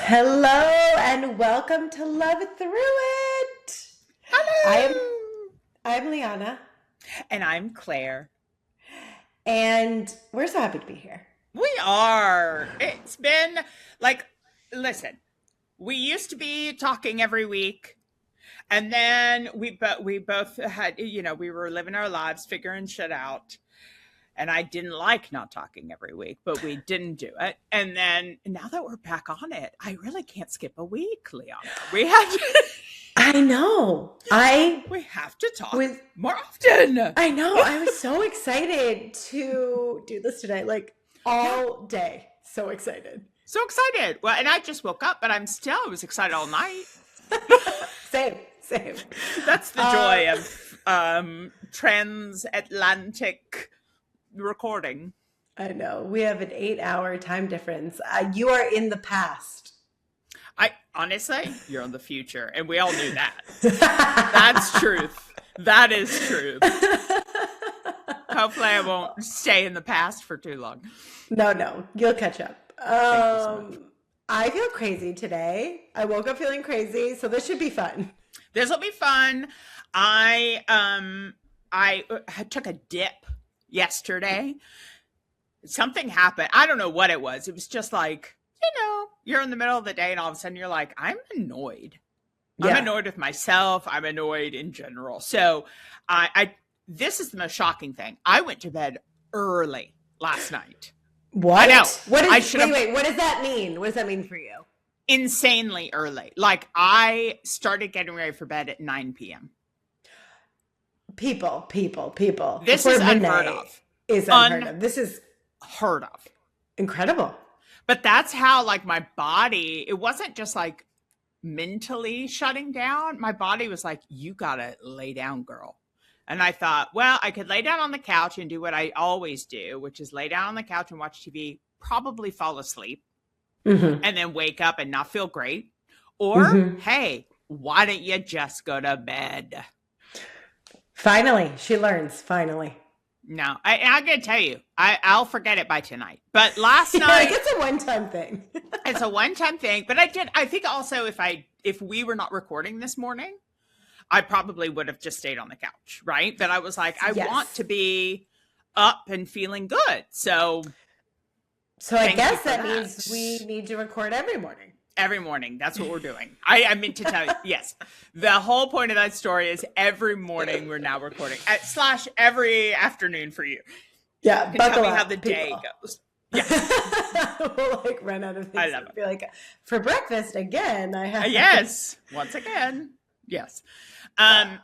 Hello and welcome to Love Through It. I am Hello. I'm Liana, And I'm Claire. and we're so happy to be here. We are. It's been like, listen, we used to be talking every week, and then we both had, we were living our lives, figuring shit out. And I didn't like not talking every week, but we didn't do it. And then now that we're back on it, I really can't skip a week, Liana. We have to, I know. I we have to talk was more often. I know. I was so excited to do this today, like Yeah. all day. So excited. So excited. Well, and I just woke up, but I was excited all night. Same. That's the joy of transatlantic recording. I know. We have an 8-hour time difference. You are in the past. I honestly, you're in the future, and we all knew that. That's truth. That is truth. Hopefully, I won't stay in the past for too long. No. You'll catch up. Thank you so much. I feel crazy today. I woke up feeling crazy, so this should be fun. This will be fun. I took a dip yesterday. Something happened. I don't know what it was. It was just like, you're in the middle of the day and all of a sudden you're like, I'm annoyed. Yeah. I'm annoyed with myself. I'm annoyed in general. So this is the most shocking thing. I went to bed early last night. What? I know. Wait, what does that mean? What does that mean for you? Insanely early. Like I started getting ready for bed at 9 p.m. People. This Before is unheard midnight of. Is unheard of. This is Heard of. incredible. But that's how, like, my body, it wasn't just like mentally shutting down. My body was like, you gotta lay down, girl. And I thought, well, I could lay down on the couch and do what I always do, which is lay down on the couch and watch TV, probably fall asleep, Mm-hmm. and then wake up and not feel great. Or, hey, why don't you just go to bed? Finally, she learns. Finally. No, I'm going to tell you, I'll forget it by tonight. But last Like, night, it's a one-time thing. it's a one-time thing. But I think also if we were not recording this morning, I probably would have just stayed on the couch, right? But I was like, I Yes. want to be up and feeling good. So So I Thank you guess for that that. means we need to record every morning. every morning, that's what we're doing. I meant to tell you, yes. The whole point of that story is every morning we're now recording, / every afternoon for you. Yeah, You can buckle tell me up, how the day people. goes. Yeah, We'll like run out of things. I love to it. be like, for breakfast again. I have Yes, once again. Yes.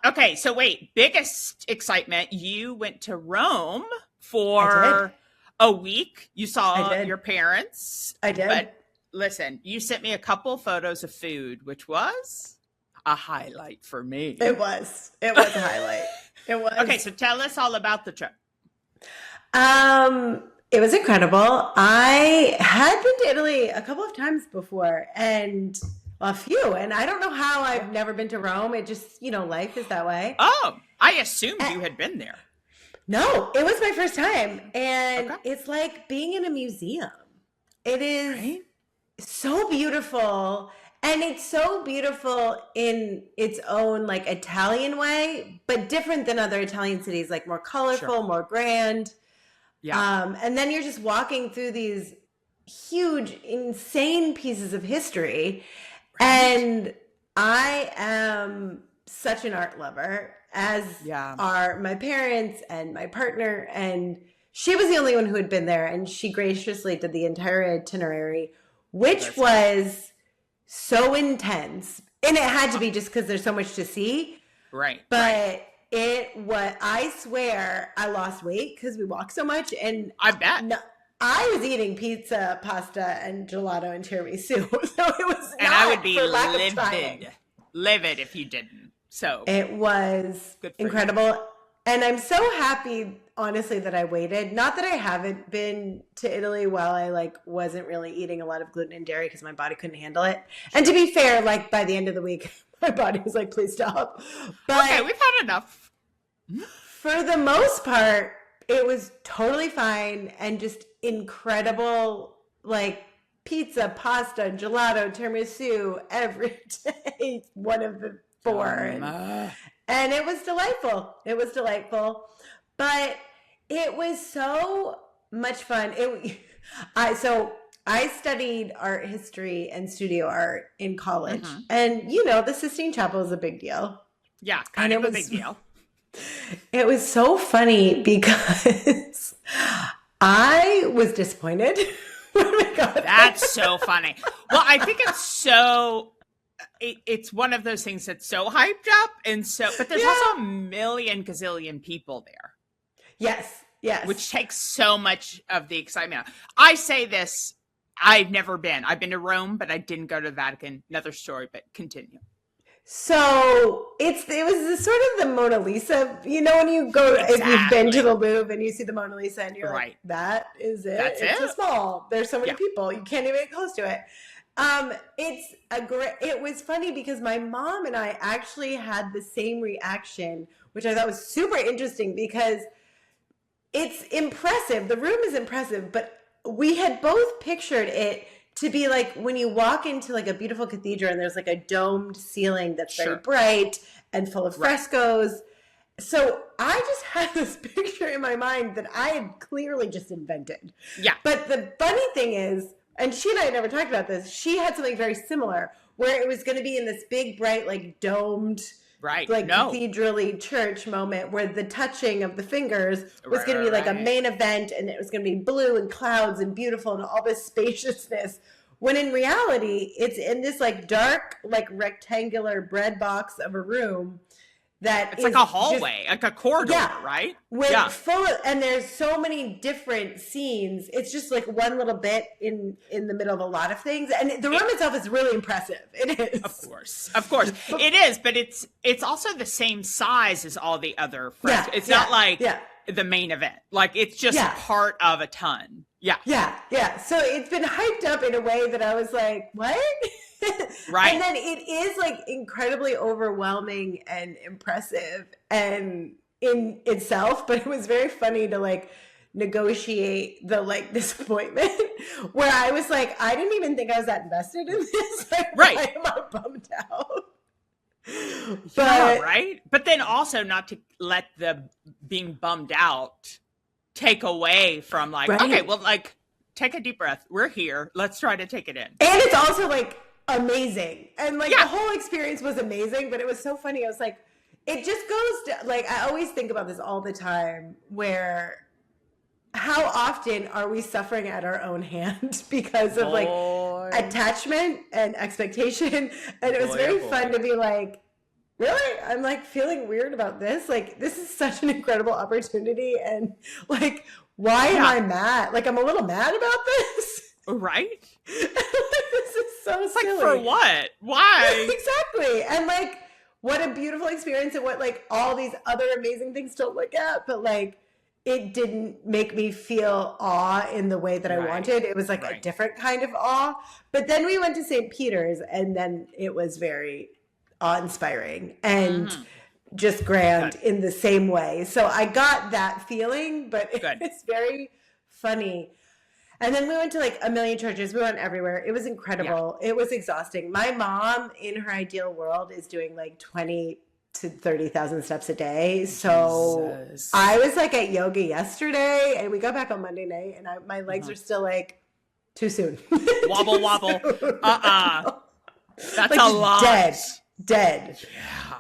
Okay, so wait, biggest excitement. You went to Rome for a week. You I saw did. your parents. I did. But listen, you sent me a couple photos of food, which was a highlight for me. It was a highlight. It was. Okay, so tell us all about the trip. It was incredible. I had been to Italy a couple of times before, and a few, and I don't know how I've never been to Rome. It just, life is that way. Oh, I assumed you had been there. No, it was my first time, and Okay. it's like being in a museum. It is Right? so beautiful, and it's so beautiful in its own like Italian way, but different than other Italian cities, like more colorful, Sure. more grand. Yeah. And then you're just walking through these huge, insane pieces of history. And I am such an art lover, as Yeah. are my parents and my partner. And she was the only one who had been there, and she graciously did the entire itinerary, which That's was so intense. And it had to be just because there's so much to see. Right. But I swear I lost weight because we walked so much. And I bet. no, I was eating pizza, pasta, and gelato and tiramisu. So it was And not I would be for lack of trying. livid if you didn't. So It was Good for you. incredible. And I'm so happy, honestly, that I waited. Not that I haven't been to Italy while I wasn't really eating a lot of gluten and dairy because my body couldn't handle it. And to be fair, by the end of the week, my body was like, please stop. But okay, we've had enough. for the most part, it was totally fine and just incredible, pizza, pasta, gelato, tiramisu every day, one of the four. And it was delightful. It was delightful. But it was so much fun. I studied art history and studio art in college. And, the Sistine Chapel is a big deal. Yeah, kind of a big deal. It was so funny because I was disappointed when I got there. That's so funny. Well, I think it's one of those things that's so hyped up, but there's also a million gazillion people there. Yes. Which takes so much of the excitement out. I say this, I've never been. I've been to Rome, but I didn't go to the Vatican. Another story, but continue. So it was sort of the Mona Lisa, when you go, if you've been to the Louvre and you see the Mona Lisa and you're like, that is it. It's so small. There's so many people. You can't even get close to it. It was funny because my mom and I actually had the same reaction, which I thought was super interesting because it's impressive. The room is impressive, but we had both pictured it to be like when you walk into like a beautiful cathedral and there's like a domed ceiling that's very bright and full of frescoes. So I just had this picture in my mind that I had clearly just invented. Yeah. But the funny thing is, and she and I had never talked about this, she had something very similar where it was going to be in this big, bright, like domed, cathedral-y church moment where the touching of the fingers was going to be like a main event and it was going to be blue and clouds and beautiful and all this spaciousness. When in reality, it's in this like dark, like rectangular bread box of a room that it's like a hallway, like a corridor, right? And there's so many different scenes. It's just like one little bit in the middle of a lot of things, and the room itself is really impressive. It is, of course, it is. But it's also the same size as all the other frescoes. It's not like the main event. Like it's just part of a ton. Yeah. So it's been hyped up in a way that I was like, what? And then it is like incredibly overwhelming and impressive and in itself, but it was very funny to like negotiate the like disappointment where I was like, I didn't even think I was that invested in this. Like, why am I bummed out? But then also not to let the being bummed out take away from like, okay, well, like take a deep breath. We're here. Let's try to take it in. And it's also like amazing. And like the whole experience was amazing, but it was so funny. I was like, it just goes to, like, I always think about this all the time where how often are we suffering at our own hand because of like attachment and expectation? And it was very fun to be like, really? I'm like feeling weird about this. Like, this is such an incredible opportunity. And like, why am I mad? Like, I'm a little mad about this. Right? This is so silly. Like, for what? Why? Exactly. And like, what a beautiful experience and what like all these other amazing things to look at. But like, it didn't make me feel awe in the way that I wanted. It was like a different kind of awe. But then we went to St. Peter's and then it was very awe-inspiring and just grand in the same way. So I got that feeling, but it's very funny. And then we went to like a million churches. We went everywhere. It was incredible. It was exhausting. My mom, in her ideal world, is doing like 20 to 30,000 steps a day. So I was like at yoga yesterday and we got back on Monday night and my legs are still like too soon. Wobble. That's like a lot. Dead. Yeah.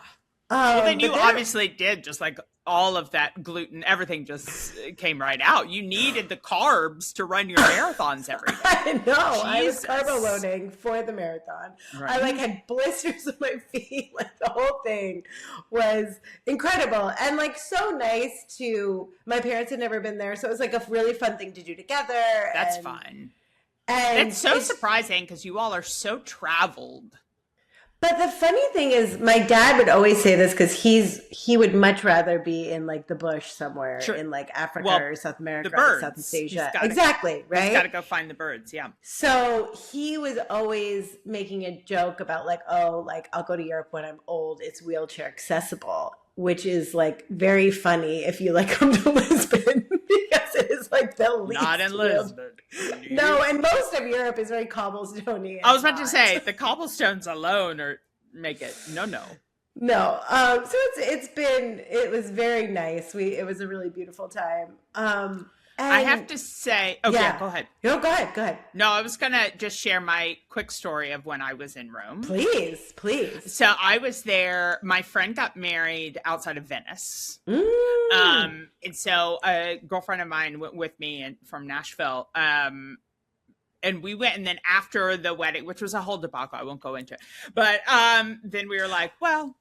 Well, then you obviously did just like all of that gluten, everything just came right out. You needed the carbs to run your marathons every day. I know. Jesus. I was carbo loading for the marathon. Right. I like had blisters on my feet. Like the whole thing was incredible and like so nice to. My parents had never been there, so it was like a really fun thing to do together. That's fun. And it's so surprising because you all are so traveled. But the funny thing is, my dad would always say this because he would much rather be in like the bush somewhere in like Africa or South America or Southeast Asia. Exactly, right? He's got to go find the birds, yeah. So he was always making a joke about like, oh, like I'll go to Europe when I'm old. It's wheelchair accessible, which is like very funny if you like come to Lisbon because it is like the least. Not in Lisbon. No, and most of Europe is very cobblestone-y. I was about to say, the cobblestones alone make it no. No. So it was very nice. It was a really beautiful time. I have to say, yeah, go ahead. No, go ahead. No, I was going to just share my quick story of when I was in Rome. Please. So I was there. My friend got married outside of Venice. Mm. And so a girlfriend of mine went with me from Nashville. And we went, and then after the wedding, which was a whole debacle, I won't go into it. But then we were like, well.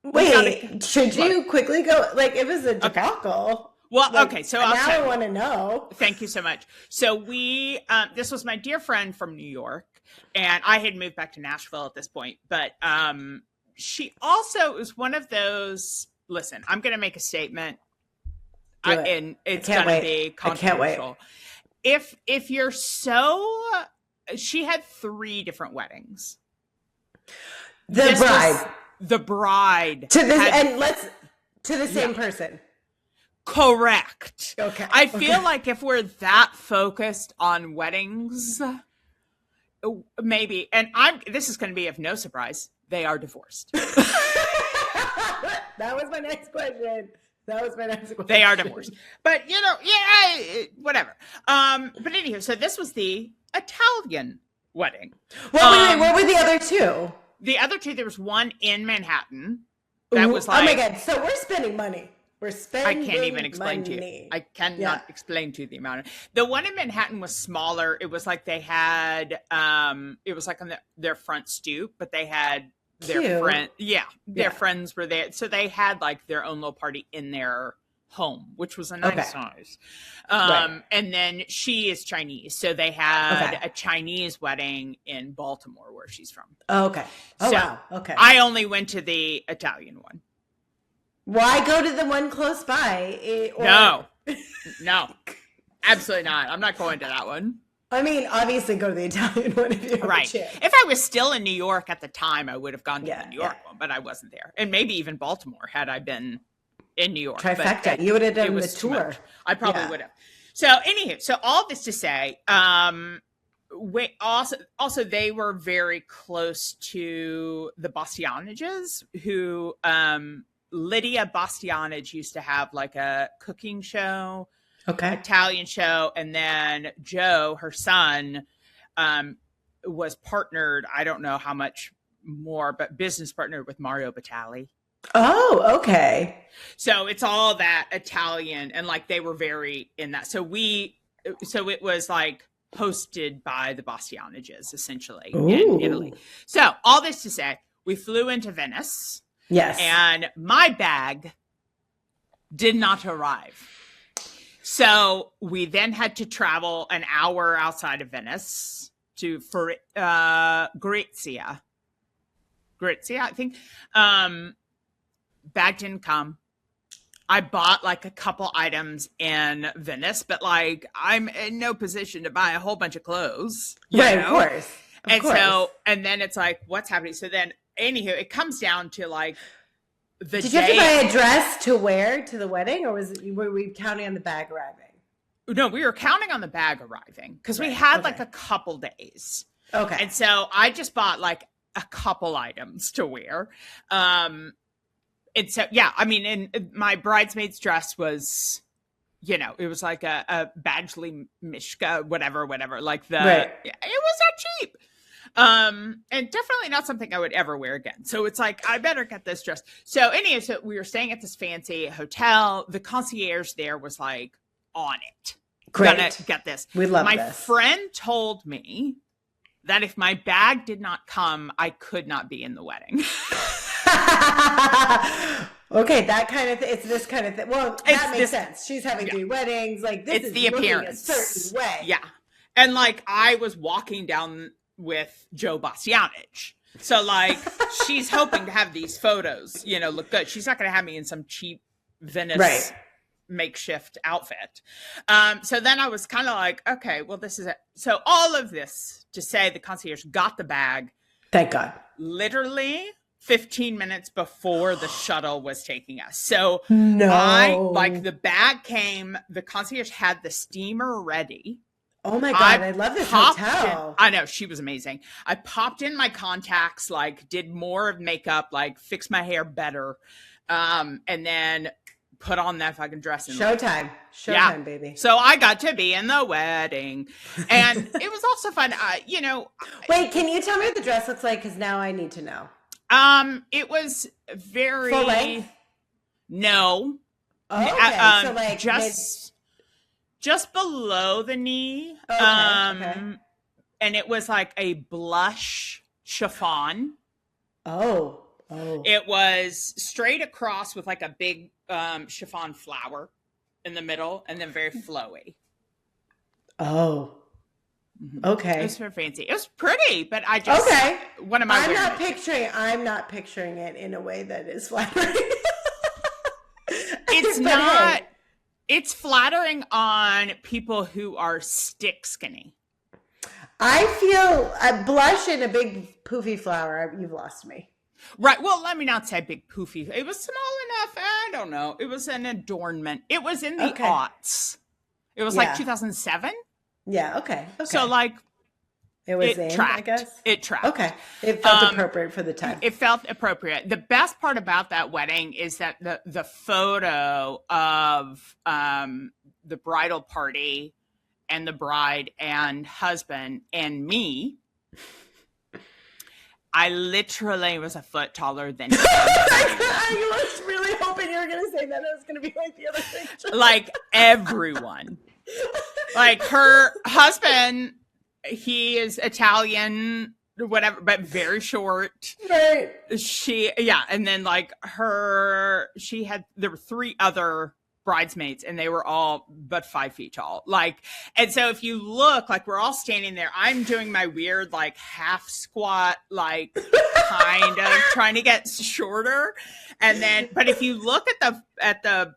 Wait, should you quickly go? Like, it was a debacle. Okay. Well, okay, so now I want to know. Thank you so much. So we, this was my dear friend from New York, and I had moved back to Nashville at this point. But she also was one of those. Listen, I'm going to make a statement, and it's going to be controversial. I can't wait. If you're she had 3 different weddings. The bride to the same person. Correct. Okay. I feel like if we're that focused on weddings, maybe, and this is going to be of no surprise, they are divorced. That was my next question. They are divorced. But, whatever. But anyhow, so this was the Italian wedding. Well, wait, what were the other 2? The other 2, there was one in Manhattan. That was like... Oh my God. So we're spending money. I can't even explain to you. I cannot explain to you the amount. The one in Manhattan was smaller. It was like they had, it was like on their front stoop, but they had their friend. Yeah, their friends were there. So they had like their own little party in their home, which was a nice size. And then she is Chinese. So they had a Chinese wedding in Baltimore where she's from. Oh, okay. Oh, so wow. Okay. I only went to the Italian one. Why go to the one close by? No, absolutely not. I'm not going to that one. I mean, obviously go to the Italian one if you have a chance. If I was still in New York at the time, I would have gone to the New York one, but I wasn't there. And maybe even Baltimore had I been in New York. Trifecta. You would have done the tour. I probably would have. So anywho, so all this to say, also they were very close to the Bastianages, who Lydia Bastianage used to have like a cooking show, Italian show, and then Joe, her son, was partnered, I don't know how much more, but business partnered with Mario Batali. Oh, okay. So it's all that Italian, and like they were very in that. So it was like hosted by the Bastianages essentially in Italy. So all this to say, we flew into Venice. Yes. And my bag did not arrive. So we then had to travel an hour outside of Venice for Gorizia. Gorizia, I think. Bag didn't come. I bought like a couple items in Venice, but like I'm in no position to buy a whole bunch of clothes. Right, of course. So, and then it's like, what's happening? So then, anywho, it comes down to like the Did you have to buy a dress to wear to the wedding, or were we counting on the bag arriving? No, we were counting on the bag arriving because we had like a couple days. Okay. And so I just bought like a couple items to wear. And so, yeah, I mean, and my bridesmaid's dress was, it was like a Badgley Mishka, whatever. Like it was not cheap. And definitely not something I would ever wear again. So it's like, I better get this dress. So anyway, so we were staying at this fancy hotel. The concierge there was like on it. Great. Gonna get this. We love my this. friend told me that if my bag did not come, I could not be in the wedding. Okay, that kind of thing. It's this kind of thing. Well, that makes sense. She's having 3 weddings. Like this is the appearance a certain way. Yeah. And like I was walking down with Joe Bastianich. So like she's hoping to have these photos, look good. She's not going to have me in some cheap Venice makeshift outfit. So then I was kind of like, okay, well, this is it. So all of this to say the concierge got the bag. Thank God. Literally 15 minutes before the shuttle was taking us. So No. the bag came, the concierge had the steamer ready. Oh my God, I love this hotel. I know, she was amazing. I popped in my contacts, like did more of makeup, like fixed my hair better. And then put on that fucking dress. And Showtime, baby. So I got to be in the wedding. And it was also fun. Wait, can you tell me what the dress looks like? Because now I need to know. It was very... Full length? No. Oh, okay. So like just below the knee. Okay. And it was like a blush chiffon. Oh. It was straight across with like a big chiffon flower in the middle, and then very flowy. Oh. Okay. It was very fancy. It was pretty, but I just... Okay. What am I wearing? I'm not picturing it in a way that is flattering. It's not... It's flattering on people who are stick skinny. I feel a blush and a big poofy flower. You've lost me. Right. Well, let me not say big poofy. It was small enough. I don't know. It was an adornment. It was in the aughts. It was like 2007. Yeah. Okay. So like, it tracked. I guess. It tracked. Okay. It felt appropriate for the time. It felt appropriate. The best part about that wedding is that the photo of the bridal party and the bride and husband and me, I literally was a foot taller than him. I was really hoping you were going to say that. It was going to be like the other picture. Like everyone. Like her husband, he is Italian, whatever, but very short. Right. And then like there were 3 other bridesmaids, and they were all but 5 feet tall. Like, and so if you look, like we're all standing there, I'm doing my weird like half squat, like kind of trying to get shorter. And then, but if you look at the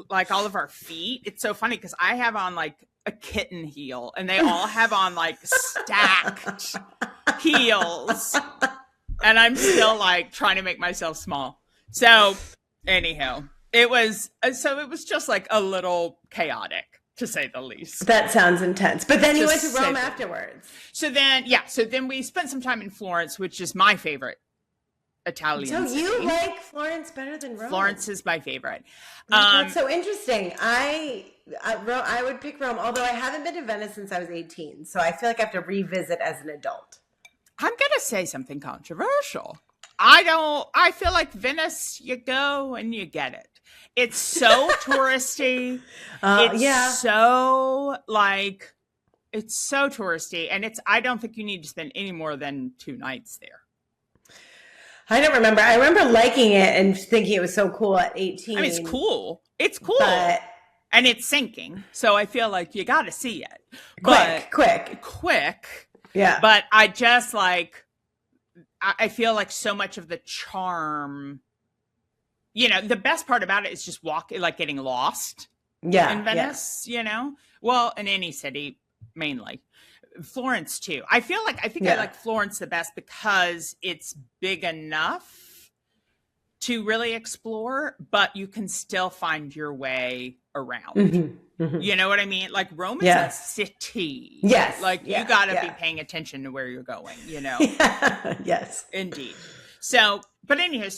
like all of our feet, it's so funny because I have on like a kitten heel, and they all have on like stacked heels, and I'm still like trying to make myself small. So anyhow, it was just like a little chaotic, to say the least. That sounds intense. But then you went to Rome afterwards. So then we spent some time in Florence, which is my favorite Italian city. You like Florence better than Rome? Florence is my favorite. That's so interesting. I would pick Rome, although I haven't been to Venice since I was 18. So I feel like I have to revisit as an adult. I'm going to say something controversial. I feel like Venice, you go and you get it. It's so touristy. It's so touristy. And I don't think you need to spend any more than 2 nights there. I don't remember. I remember liking it and thinking it was so cool at 18. I mean, it's cool. It's cool. And it's sinking. So I feel like you got to see it. Quick. Yeah. But I just like, I feel like so much of the charm, the best part about it is just like getting lost in Venice, well, in any city, mainly. Florence too. I like Florence the best because it's big enough to really explore, but you can still find your way around. Mm-hmm, mm-hmm. You know what I mean? Like Rome is a city. Yes. Like you gotta be paying attention to where you're going, Yes. Indeed. So, but anyhow,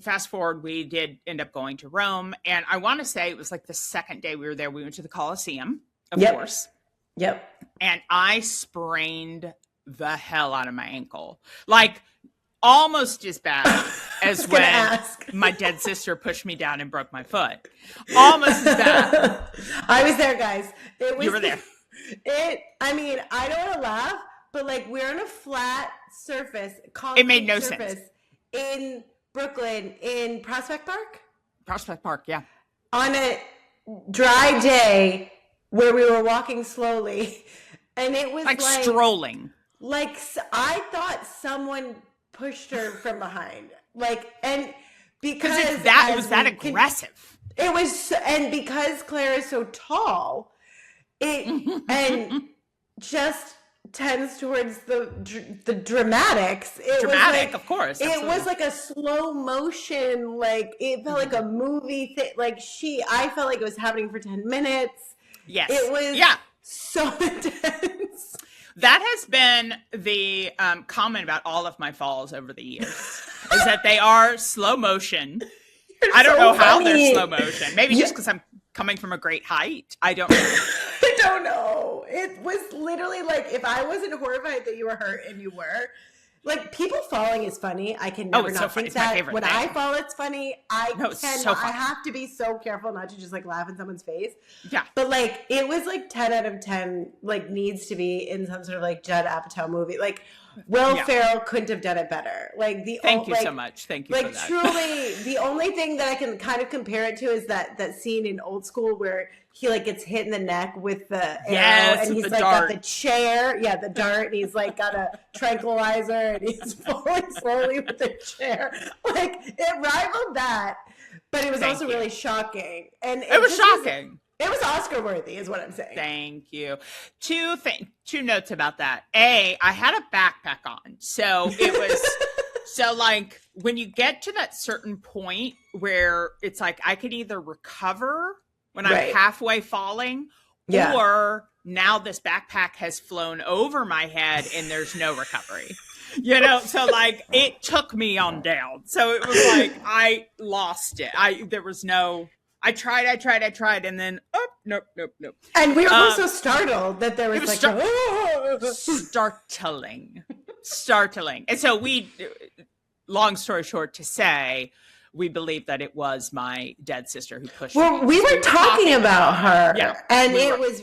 fast forward, we did end up going to Rome, and I want to say it was like the second day we were there, we went to the Colosseum, of course. Yep. And I sprained the hell out of my ankle. Like almost as bad as when my dead sister pushed me down and broke my foot. Almost as bad. I was there, guys. You were there. I mean, I don't want to laugh, but like we're on a flat surface. It made no sense. In Brooklyn, in Prospect Park? Prospect Park, yeah. On a dry day, where we were walking slowly, and it was like strolling. Like I thought someone pushed her from behind, and because it was that aggressive. It was, and because Claire is so tall, and just tends towards the dramatics. It Dramatic, was like, of course. it Absolutely. was like a slow motion, like it felt like a movie thing. Like I felt like it was happening for 10 minutes. Yes. It was Yeah. so intense. That has been the comment about all of my falls over the years, is that they are slow motion. I don't know how they're slow motion. Maybe just because I'm coming from a great height. I don't know. I don't know. It was literally like, if I wasn't horrified that you were hurt, and you were, like, people falling is funny. I can never not think that. When I fall, it's funny. I have to be so careful not to just like laugh in someone's face. Yeah. But like, it was like 10 out of 10, like, needs to be in some sort of like Judd Apatow movie. Like, Will Ferrell couldn't have done it better. Like, thank you so much. Thank you. Like, for that. Truly, the only thing that I can kind of compare it to is that scene in Old School where he like gets hit in the neck with the arrow, and he's like got the chair, the dart, and he's like got a tranquilizer, and he's falling slowly with the chair. Like, it rivaled that, but it was also really shocking, and it was shocking. It was Oscar worthy, is what I'm saying. Thank you. Two notes about that. A, I had a backpack on, so it was so like when you get to that certain point where it's like I could either recover when I'm halfway falling, or now this backpack has flown over my head and there's no recovery. So like it took me on down. So it was like I lost it. I tried, and then nope. And we were both so startled that there was startling. And so long story short to say, we believe that it was my dead sister who pushed me. Well, we were talking about her, and it was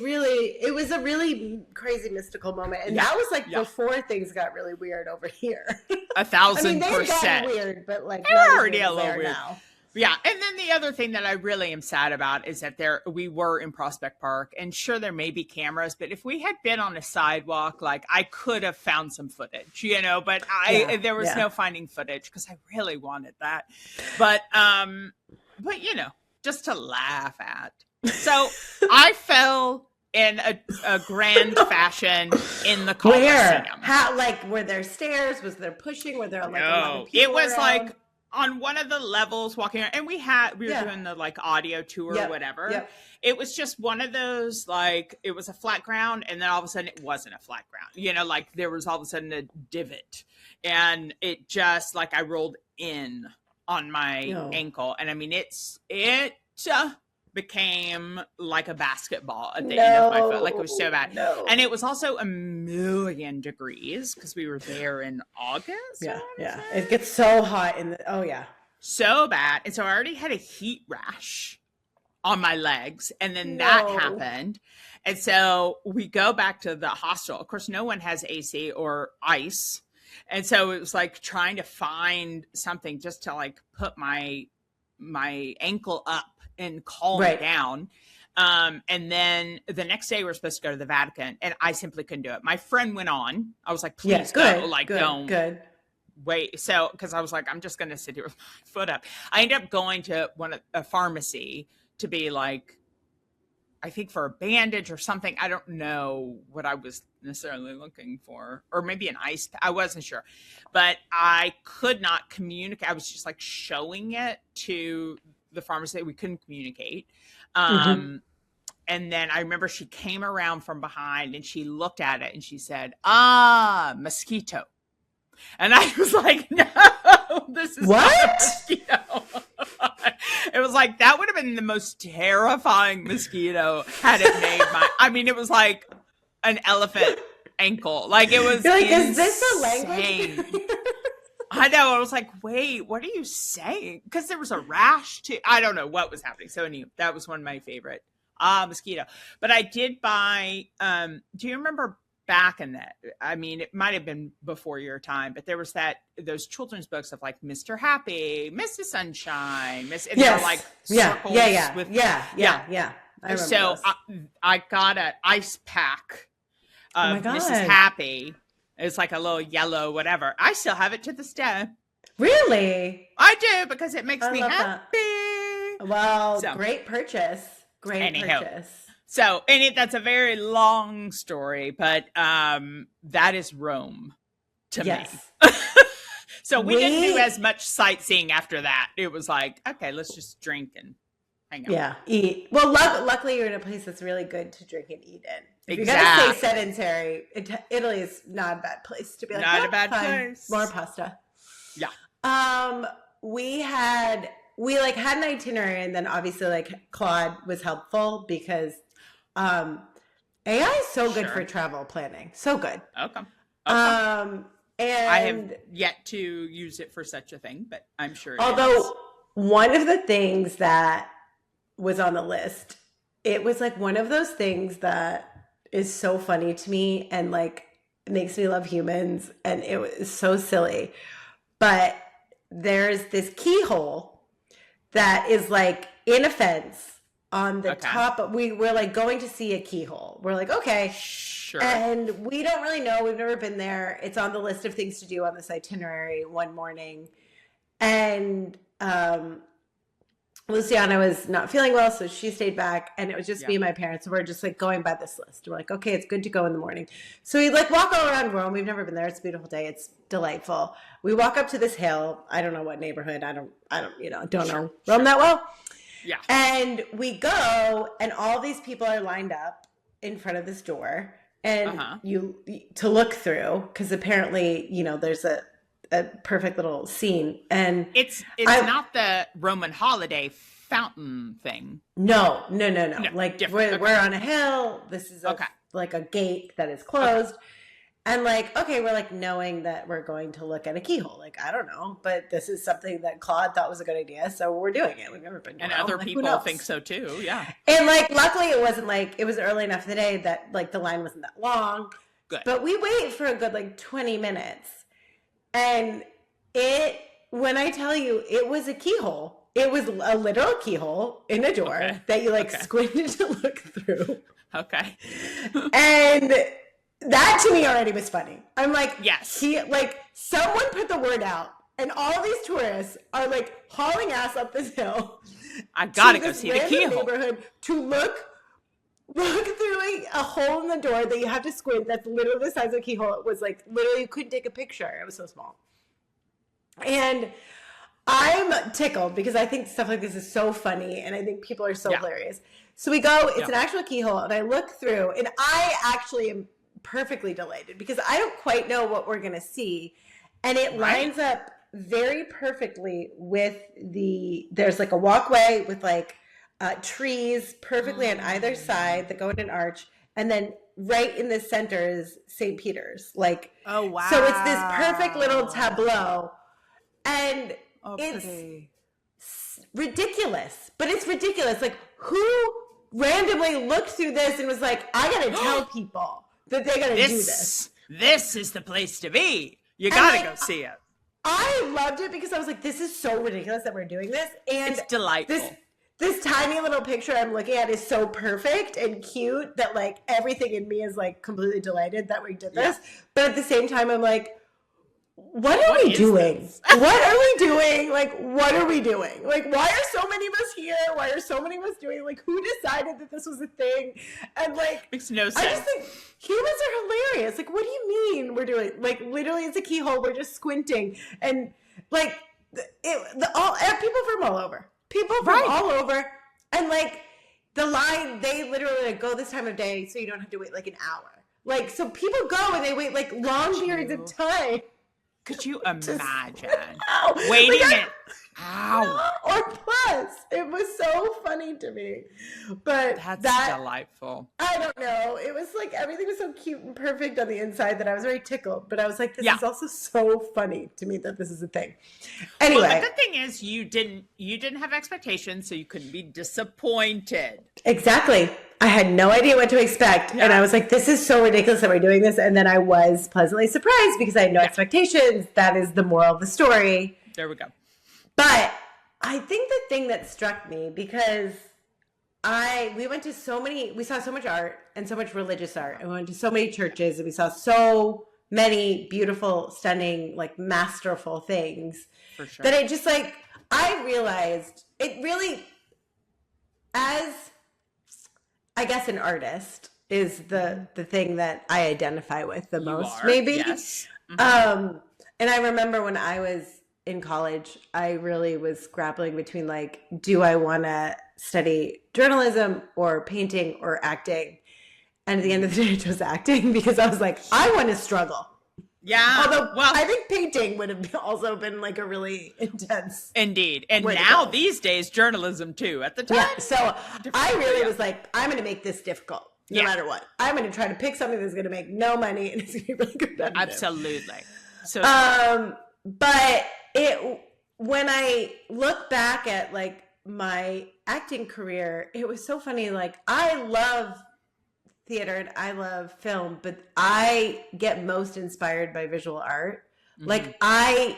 a really crazy mystical moment, and that was like before things got really weird over here. 1,000%. I mean, they got weird, but like they're already a little weird now. Yeah, and then the other thing that I really am sad about is that we were in Prospect Park, and sure, there may be cameras, but if we had been on a sidewalk, like I could have found some footage, but there was no finding footage because I really wanted that, but just to laugh at. So I fell in a grand fashion in the Coliseum. How, like, were there stairs? Was there pushing? Were there like a lot of people it was around? like on one of the levels walking around, and we were doing the like audio tour or whatever. Yep. It was just one of those, like, it was a flat ground, and then all of a sudden it wasn't a flat ground. Like there was all of a sudden a divot, and it just like I rolled in on my ankle, and I mean it became like a basketball at the end of my foot. Like, it was so bad. And it was also 1,000,000 degrees because we were there in August. Yeah. It gets so hot so bad. And so I already had a heat rash on my legs, and then that happened. And so we go back to the hostel. Of course, no one has AC or ice. And so it was like trying to find something just to like put my ankle up and calm me down. And then the next day we're supposed to go to the Vatican, and I simply couldn't do it. My friend went on. I was like, please go. Like, don't wait. So, because I was like, I'm just going to sit here with my foot up. I ended up going to a pharmacy to be like, I think for a bandage or something. I don't know what I was necessarily looking for, or maybe an ice. I wasn't sure, but I could not communicate. I was just like showing it to the pharmacy. We couldn't communicate. And then I remember she came around from behind and she looked at it and she said, mosquito. And I was like, no, this is not a mosquito. It was like, that would have been the most terrifying mosquito had it made it was like an elephant ankle. Like, it was You're like, is this a language? I know. I was like, wait, what are you saying? Because there was a rash too. I don't know what was happening. So anyway, that was one of my favorite. Mosquito. But I did buy, do you remember back in that? I mean, it might have been before your time, but there was those children's books of like Mr. Happy, Mrs. Sunshine, and they were like circles. Yeah. So I got an ice pack of Mrs. Happy. It's like a little yellow whatever. I still have it to this day. Really? I do, because it makes me happy. Well, great purchase. Great purchase. So, that's a very long story, but that is Rome to me. Yes. So we didn't do as much sightseeing after that. It was like, okay, let's just drink and hang out. Yeah, eat. Well, luckily you're in a place that's really good to drink and eat in. If you Exactly. gotta stay sedentary, Italy is not a bad place to be like, Not a bad fine, place. more pasta. Yeah. We had an itinerary, and then obviously like Claude was helpful because AI is so good for travel planning. So good. Okay. And I have yet to use it for such a thing, but I'm sure although one of the things that was on the list, it was like one of those things that is so funny to me and like makes me love humans, and it was so silly. But there's this keyhole that is like in a fence on the top. We're like going to see a keyhole. We're like, okay. Sure. And we don't really know. We've never been there. It's on the list of things to do on this itinerary one morning. And Luciana was not feeling well, so she stayed back, and it was just me and my parents. So we're just like going by this list. We're like, okay, it's good to go in the morning. So we like walk all around Rome. We've never been there. It's a beautiful day. It's delightful. We walk up to this hill. I don't know what neighborhood. I don't know Rome that well. Yeah. And we go, and all these people are lined up in front of this door, and to look through, because apparently, there's a perfect little scene. And it's not the Roman holiday fountain thing. No. Like we're on a hill. This is like a gate that is closed. And like, okay, we're like knowing that we're going to look at a keyhole. Like, I don't know, but this is something that Claude thought was a good idea. So we're doing it. We've never been to And Rome. other like, people think so too. Yeah. And like, luckily it wasn't like, it was early enough in the day that like the line wasn't that long. Good. But we wait for a good like 20 minutes. And when I tell you, it was a keyhole. It was a literal keyhole in a door that you like squinted to look through. Okay. And that to me already was funny. I'm like, yes. Like someone put the word out, and all these tourists are like hauling ass up this hill. I gotta go see the keyhole. Neighborhood to look through a hole in the door that you have to squint. That's literally the size of a keyhole. It was like literally you couldn't take a picture. It was so small. And I'm tickled because I think stuff like this is so funny, and I think people are so hilarious. So we go, it's an actual keyhole, and I look through, and I actually am perfectly delighted because I don't quite know what we're going to see. And it lines up very perfectly with there's like a walkway with like trees perfectly on either side that go in an arch. And then right in the center is St. Peter's. Like, oh, wow. So it's this perfect little tableau. And it's ridiculous, but it's ridiculous. Like, who randomly looked through this and was like, I got to tell people that they got to do this. This is the place to be. You got to go see it. I loved it because I was like, this is so ridiculous that we're doing this. And it's delightful. This tiny little picture I'm looking at is so perfect and cute that like everything in me is like completely delighted that we did this. But at the same time, I'm like, what are we doing? What are we doing? Like, what are we doing? Like, why are so many of us here? Why are so many of us doing? Like, who decided that this was a thing? And like, makes no sense. I just think humans are hilarious. Like, what do you mean we're doing? Like, literally, it's a keyhole. We're just squinting, and like, people from all over, all over, and like the line. They literally like, go this time of day, so you don't have to wait like an hour. Like, so people go and they wait like long periods of time. Could you imagine waiting an hour? Or plus, it was so funny to me. But that's delightful. I don't know. It was like everything was so cute and perfect on the inside that I was very tickled. But I was like, this is also so funny to me that this is a thing. Anyway, well, the good thing is you didn't have expectations, so you couldn't be disappointed. Exactly. I had no idea what to expect. And I was like, this is so ridiculous that we're doing this. And then I was pleasantly surprised because I had no expectations. That is the moral of the story. There we go. But I think the thing that struck me, because we saw so much art and so much religious art, and we went to so many churches, and we saw so many beautiful, stunning, like masterful things. For sure. That it just like, I realized it really, as I guess an artist is the thing that I identify with the You most, are, maybe. yes. And I remember when I was in college, I really was grappling between like, do I want to study journalism or painting or acting? And at the end of the day, I chose acting because I was like, I want to struggle. Yeah. Although Well, I think painting would have also been like a really intense indeed. And way to now go. these days, journalism too. At the time, Yeah. So I different, really yeah. was like, I'm going to make this difficult no Yeah. matter what. I'm going to try to pick something that's going to make no money and it's going to be really competitive. Absolutely. So But when I look back at like my acting career, it was so funny. Like I love theater and I love film, but I get most inspired by visual art. Like I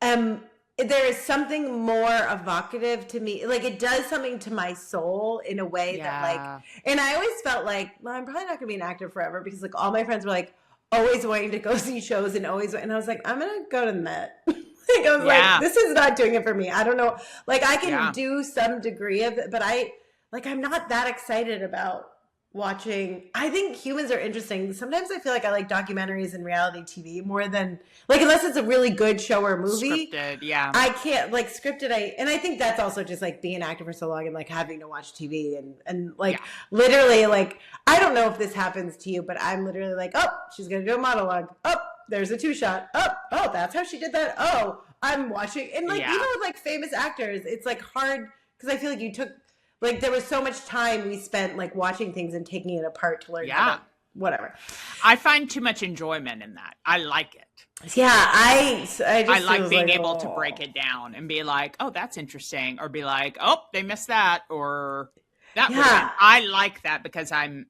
am, there is something more evocative to me. Like it does something to my soul in a way that like, and I always felt like, well, I'm probably not gonna be an actor forever because like all my friends were like always wanting to go see shows and always, and I was like, I'm gonna go to the Met. Like I was like, this is not doing it for me. I don't know. Like I can do some degree of it, but I'm not that excited about watching. I think humans are interesting. Sometimes I feel like I like documentaries and reality TV more than like, unless it's a really good show or movie. Scripted, yeah. I can't like scripted. I think that's also just like being an actor for so long and like having to watch TV and like literally like, I don't know if this happens to you, but I'm literally like, oh, she's going to do a monologue. Oh, there's a 2-shot. Oh, that's how she did that. Oh, I'm watching. And like, even with like famous actors, it's like hard because I feel like you took, like there was so much time we spent like watching things and taking it apart to learn how to, whatever. I find too much enjoyment in that. I like it. Yeah, I like being able to break it down and be like, oh, that's interesting, or be like, oh, they missed that, or that. I like that because I'm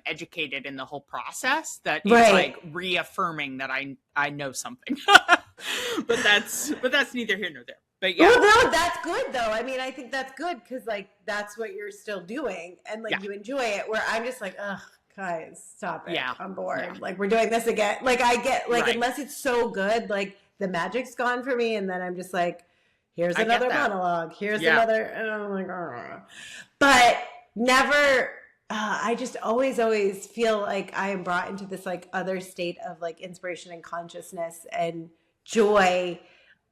educated in the whole process. That it's like reaffirming that I know something. but that's neither here nor there. But yeah. Well, no, that's good though. I mean, I think that's good because like that's what you're still doing and like you enjoy it. Where I'm just like, ugh, guys, stop it. Yeah. I'm bored. Yeah. Like we're doing this again. Like I get like unless it's so good, like the magic's gone for me, and then I'm just like, here's another monologue. Here's another, and I'm like, oh. But never. I just always feel like I am brought into this like other state of like inspiration and consciousness and joy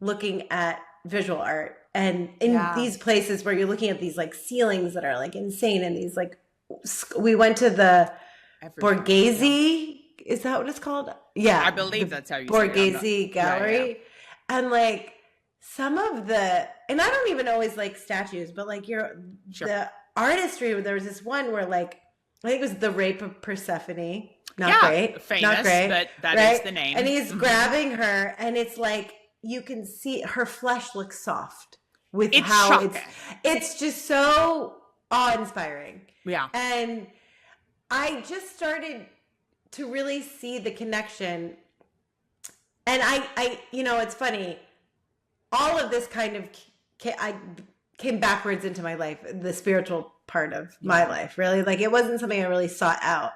looking at visual art and in these places where you're looking at these like ceilings that are like insane and these like we went to the Borghese, is that what it's called? Yeah, I believe that's how you Borghese say it. Gallery. And like some of the, and I don't even always like statues, but like the artistry, there was this one where like I think it was the Rape of Persephone. Not great. Famous, not great, but that is the name. And he's grabbing her and it's like you can see her flesh looks soft with how shocking. It's just so awe-inspiring. Yeah. And I just started to really see the connection. And I you know, it's funny. All of this kind of I came backwards into my life, the spiritual part of my life, really. Like it wasn't something I really sought out.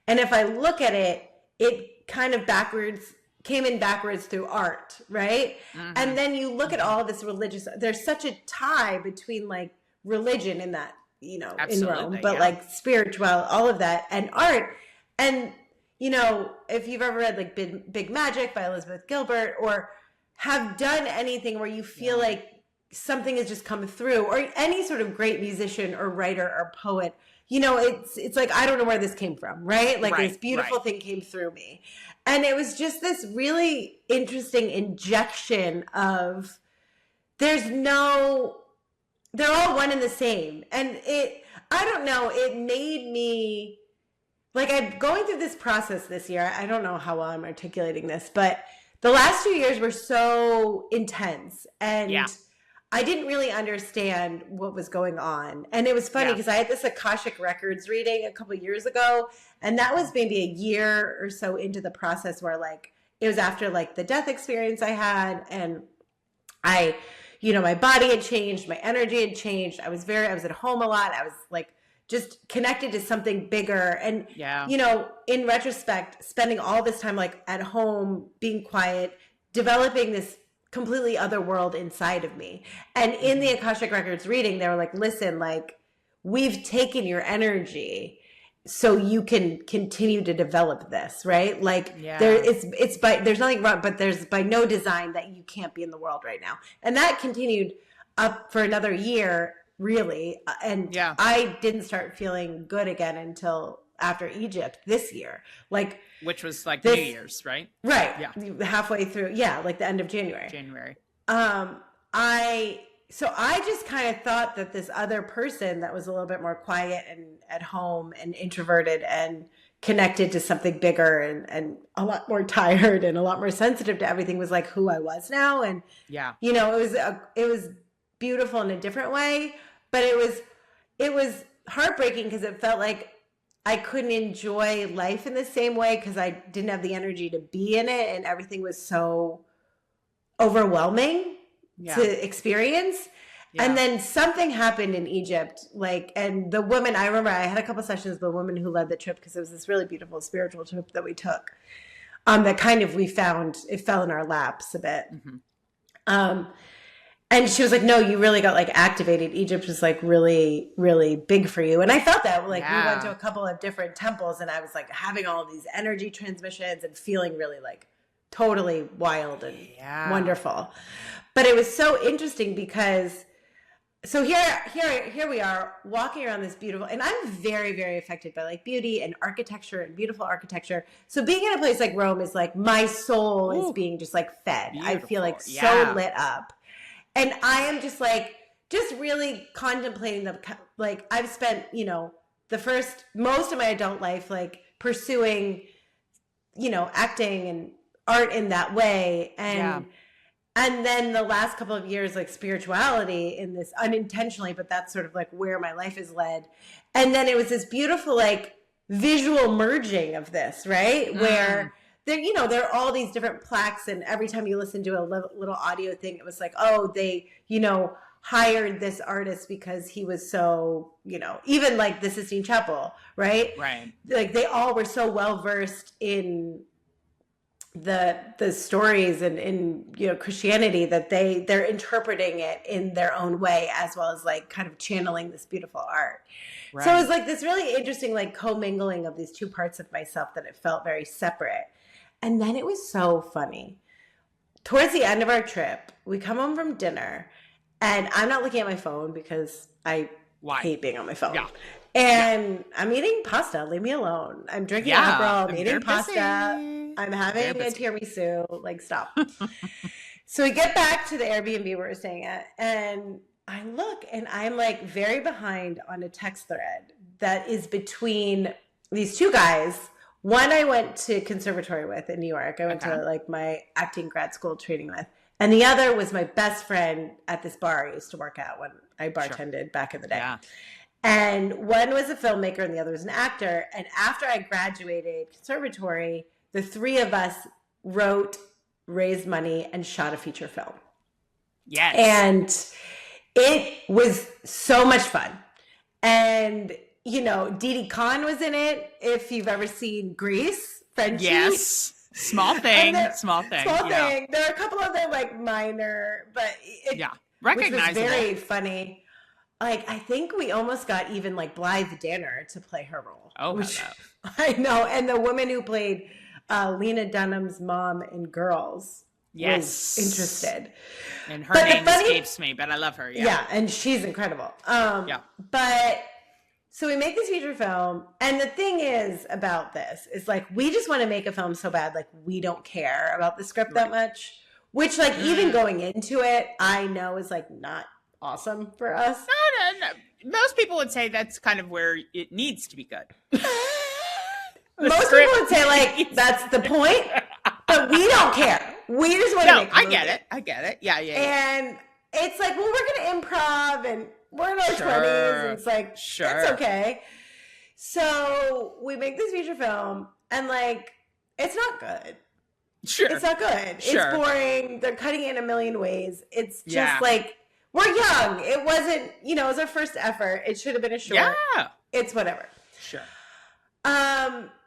And if I look at it, it kind of came in backwards through art, right? Mm-hmm. And then you look at all this religious, there's such a tie between like religion in that, you know, in Rome, but like spiritual, all of that, and art. And, you know, if you've ever read like Big Magic by Elizabeth Gilbert or have done anything where you feel like something has just come through, or any sort of great musician or writer or poet, you know, it's like, I don't know where this came from, right? Like this beautiful thing came through me. And it was just this really interesting injection of they're all one and the same. And I don't know, it made me, like I'm going through this process this year. I don't know how well I'm articulating this, but the last 2 years were so intense. And I didn't really understand what was going on. And it was funny because I had this Akashic Records reading a couple of years ago. And that was maybe a year or so into the process where like, it was after like the death experience I had. And you know, my body had changed, my energy had changed. I was at home a lot. I was like just connected to something bigger. And, you know, in retrospect, spending all this time like at home, being quiet, developing this completely other world inside of me. And in the Akashic Records reading, they were like, listen, like we've taken your energy so you can continue to develop this, right? Like it's by, there's nothing wrong, but there's by no design that you can't be in the world right now. And that continued up for another year, really. And I didn't start feeling good again until after Egypt this year. Like, which was like New Year's, right? Right. Yeah. Halfway through. Yeah. Like the end of January. So I just kind of thought that this other person that was a little bit more quiet and at home and introverted and connected to something bigger and a lot more tired and a lot more sensitive to everything was like who I was now. And, you know, it was beautiful in a different way, but it was heartbreaking because it felt like I couldn't enjoy life in the same way because I didn't have the energy to be in it and everything was so overwhelming to experience. And then something happened in Egypt, like, and the woman, I remember I had a couple sessions with the woman who led the trip because it was this really beautiful spiritual trip that we took, that kind of, we found, it fell in our laps a bit. And she was like, no, you really got like activated. Egypt was like really, really big for you. And I felt that, like we went to a couple of different temples and I was like having all these energy transmissions and feeling really like totally wild and wonderful. But it was so interesting because, so here we are walking around this beautiful, and I'm very, very affected by like beauty and architecture and beautiful architecture. So being in a place like Rome is like my soul is being just like fed. Beautiful. I feel like so lit up. And I am just like, just really contemplating like I've spent, you know, most of my adult life, like pursuing, you know, acting and art in that way. And then the last couple of years, like spirituality in this unintentionally, but that's sort of like where my life is led. And then it was this beautiful, like visual merging of this, right? Where there, you know, there are all these different plaques and every time you listen to a little audio thing, it was like, oh, they, you know, hired this artist because he was so, you know, even like the Sistine Chapel, right? Right. Like they all were so well versed in the stories and in, you know, Christianity that they're interpreting it in their own way as well as like kind of channeling this beautiful art. Right. So it was like this really interesting like commingling of these two parts of myself that it felt very separate. And then it was so funny. Towards the end of our trip, we come home from dinner and I'm not looking at my phone because I hate being on my phone. And I'm eating pasta. Leave me alone. I'm drinking Aperol. I'm eating pasta. I'm having a tiramisu. Like, stop. So we get back to the Airbnb we were staying at, and I look, and I'm like very behind on a text thread that is between these two guys. One I went to conservatory with in New York. I went to like my acting grad school training with. And the other was my best friend at this bar I used to work at when I bartended back in the day. Yeah. And one was a filmmaker and the other was an actor. And after I graduated conservatory, the three of us wrote, raised money, and shot a feature film. Yes. And it was so much fun. And, you know, Didi Khan was in it. If you've ever seen Grease, Frenchie. Yes. Small thing. Small thing. There are a couple other like minor, but recognizable. Which was very funny. Like, I think we almost got even like Blythe Danner to play her role. Oh, which, I know. And the woman who played Lena Dunham's mom in Girls was interested. And her name escapes me, but I love her. Yeah, and she's incredible. But so we make this feature film, and the thing is about this is like we just want to make a film so bad, like we don't care about the script that much. Which, like, even going into it, I know is like not awesome for us. No. Most people would say that's kind of where it needs to be good. Most people would say like that's the point, but we don't care. We just want to make a movie. I get it. Yeah. And it's like, well, we're going to improv and we're in our 20s. And it's like, it's okay. So we make this feature film and like, it's not good. It's not good. It's boring. They're cutting it in a million ways. It's just like, we're young. It wasn't, you know, it was our first effort. It should have been a short. Yeah. It's whatever.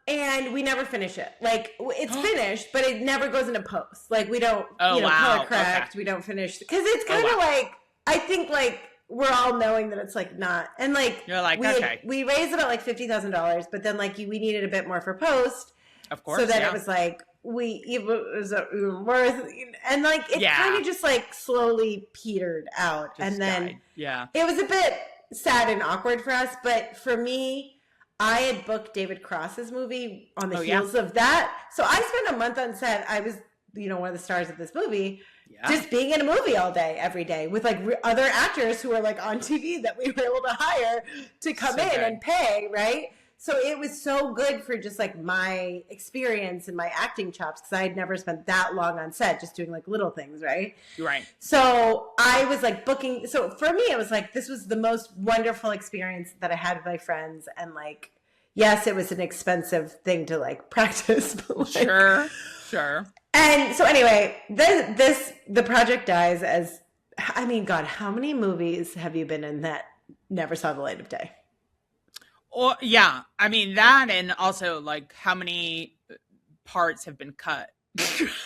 And we never finish it. Like, it's finished, but it never goes into post. Like, we don't, color correct. We don't finish. Because it's kind of like, I think, like, we're all knowing that it's like not, and like You're like, we we raised about like $50,000, but then like we needed a bit more for post, of course. So then it was like it was worth, and like it kind of just like slowly petered out, and then it was a bit sad and awkward for us. But for me, I had booked David Cross's movie on the heels of that, so I spent a month on set. I was one of the stars of this movie. Just being in a movie all day, every day, with like other actors who are like on TV that we were able to hire to come in and pay, right? So it was so good for just like my experience and my acting chops, because I had never spent that long on set just doing like little things, right? Right. So I was like booking. So for me, it was like, this was the most wonderful experience that I had with my friends. And like, yes, it was an expensive thing to like practice. But like, Sure. And so anyway, the project dies as, I mean, God, how many movies have you been in that never saw the light of day? Or yeah, I mean that, and also like how many parts have been cut?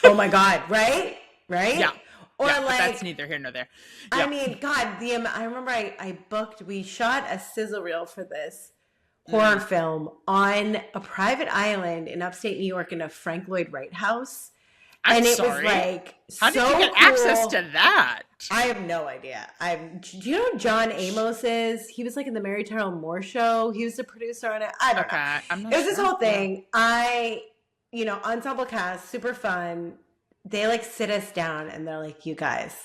Oh my God, right? Yeah. Or like, but that's neither here nor there. Yeah. I mean, God, I remember we shot a sizzle reel for this horror film on a private island in upstate New York in a Frank Lloyd Wright house. I'm was like, how did you get access to that? I have no idea. Do you know who John Amos is? He was like in the Mary Tyler Moore Show. He was the producer on it. I don't know. I'm not it was this whole thing. Ensemble cast, super fun. They like sit us down and they're like, you guys,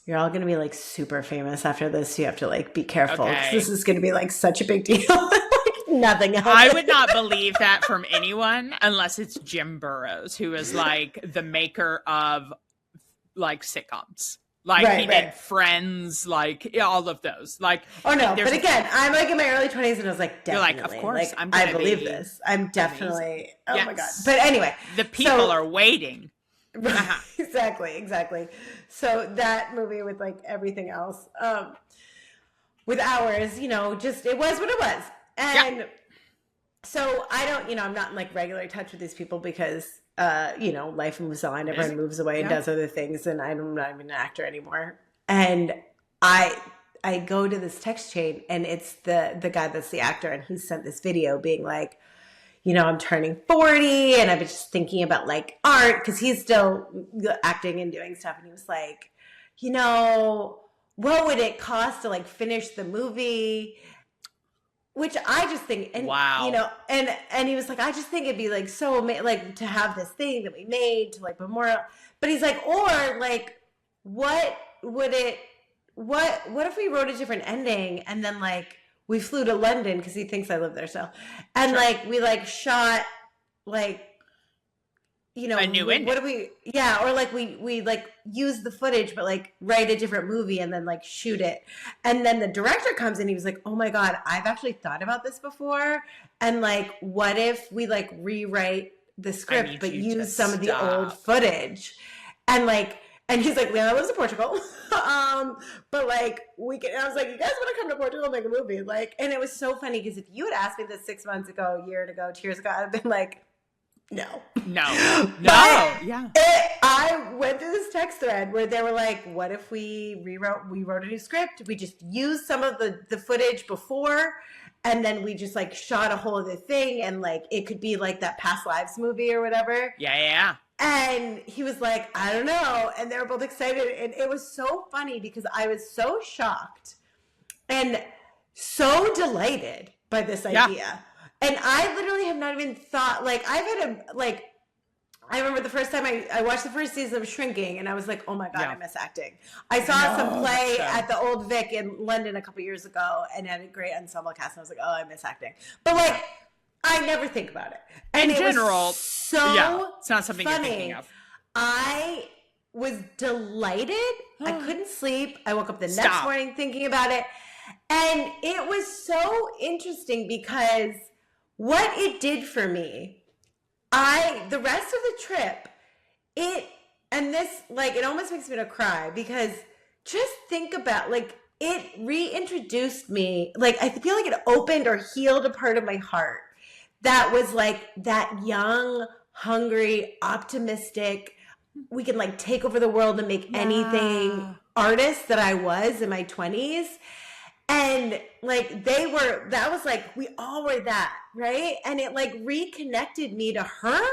you're all going to be like super famous after this. So you have to like be careful, because this is going to be like such a big deal. Nothing else. I would not believe that from anyone unless it's Jim Burrows, who is like the maker of like sitcoms. Like he did Friends, like all of those. Like, oh no, but again, I'm like in my early 20s and I was like, definitely. You're like, of course, like, I believe this. I'm definitely, amazing. My God. But anyway. The people are waiting. Exactly. So that movie with like everything else, with ours, just, it was what it was. And so I don't, I'm not in like regular touch with these people because, life moves on, everyone moves away and does other things, and I'm not even an actor anymore. And I go to this text chain, and it's the guy that's the actor, and he sent this video being like, I'm turning 40 and I've been just thinking about like art, because he's still acting and doing stuff. And he was like, what would it cost to like finish the movie? Which I just think, and wow, and he was like, I just think it'd be like so like to have this thing that we made to like memorial. But he's like, or like, what if we wrote a different ending and then like we flew to London, because he thinks I live there still, and like we like shot like a new ending. What do we? Yeah, or like we like use the footage, but like write a different movie and then like shoot it. And then the director comes in. He was like, "Oh my God, I've actually thought about this before. And like, what if we like rewrite the script but use some of the old footage?" And like, and he's like, "Leona lives in Portugal, but like we can." And I was like, "You guys want to come to Portugal and make a movie?" Like, and it was so funny because if you had asked me this 6 months ago, a year ago, 2 years ago, I'd have been like, No. Yeah. I went through this text thread where they were like, what if we wrote a new script? We just used some of the footage before, and then we just like shot a whole other thing, and like it could be like that Past Lives movie or whatever. Yeah. And he was like, I don't know. And they were both excited. And it was so funny because I was so shocked and so delighted by this idea. And I literally have not even thought, like, I've had I remember the first time I watched the first season of Shrinking, and I was like, oh my God, I miss acting. I saw some play at the Old Vic in London a couple years ago, and had a great ensemble cast, and I was like, oh, I miss acting. But, like, I never think about it. And in general, it's not something funny. You're thinking of. I was delighted. I couldn't sleep. I woke up the next morning thinking about it. And it was so interesting because what it did for me, the rest of the trip, it almost makes me want to cry, because just think about, like, it reintroduced me, like, I feel like it opened or healed a part of my heart that was like that young, hungry, optimistic, we can like take over the world and make anything artist that I was in my 20s. And like that was like, we all were that, right? And it like reconnected me to her.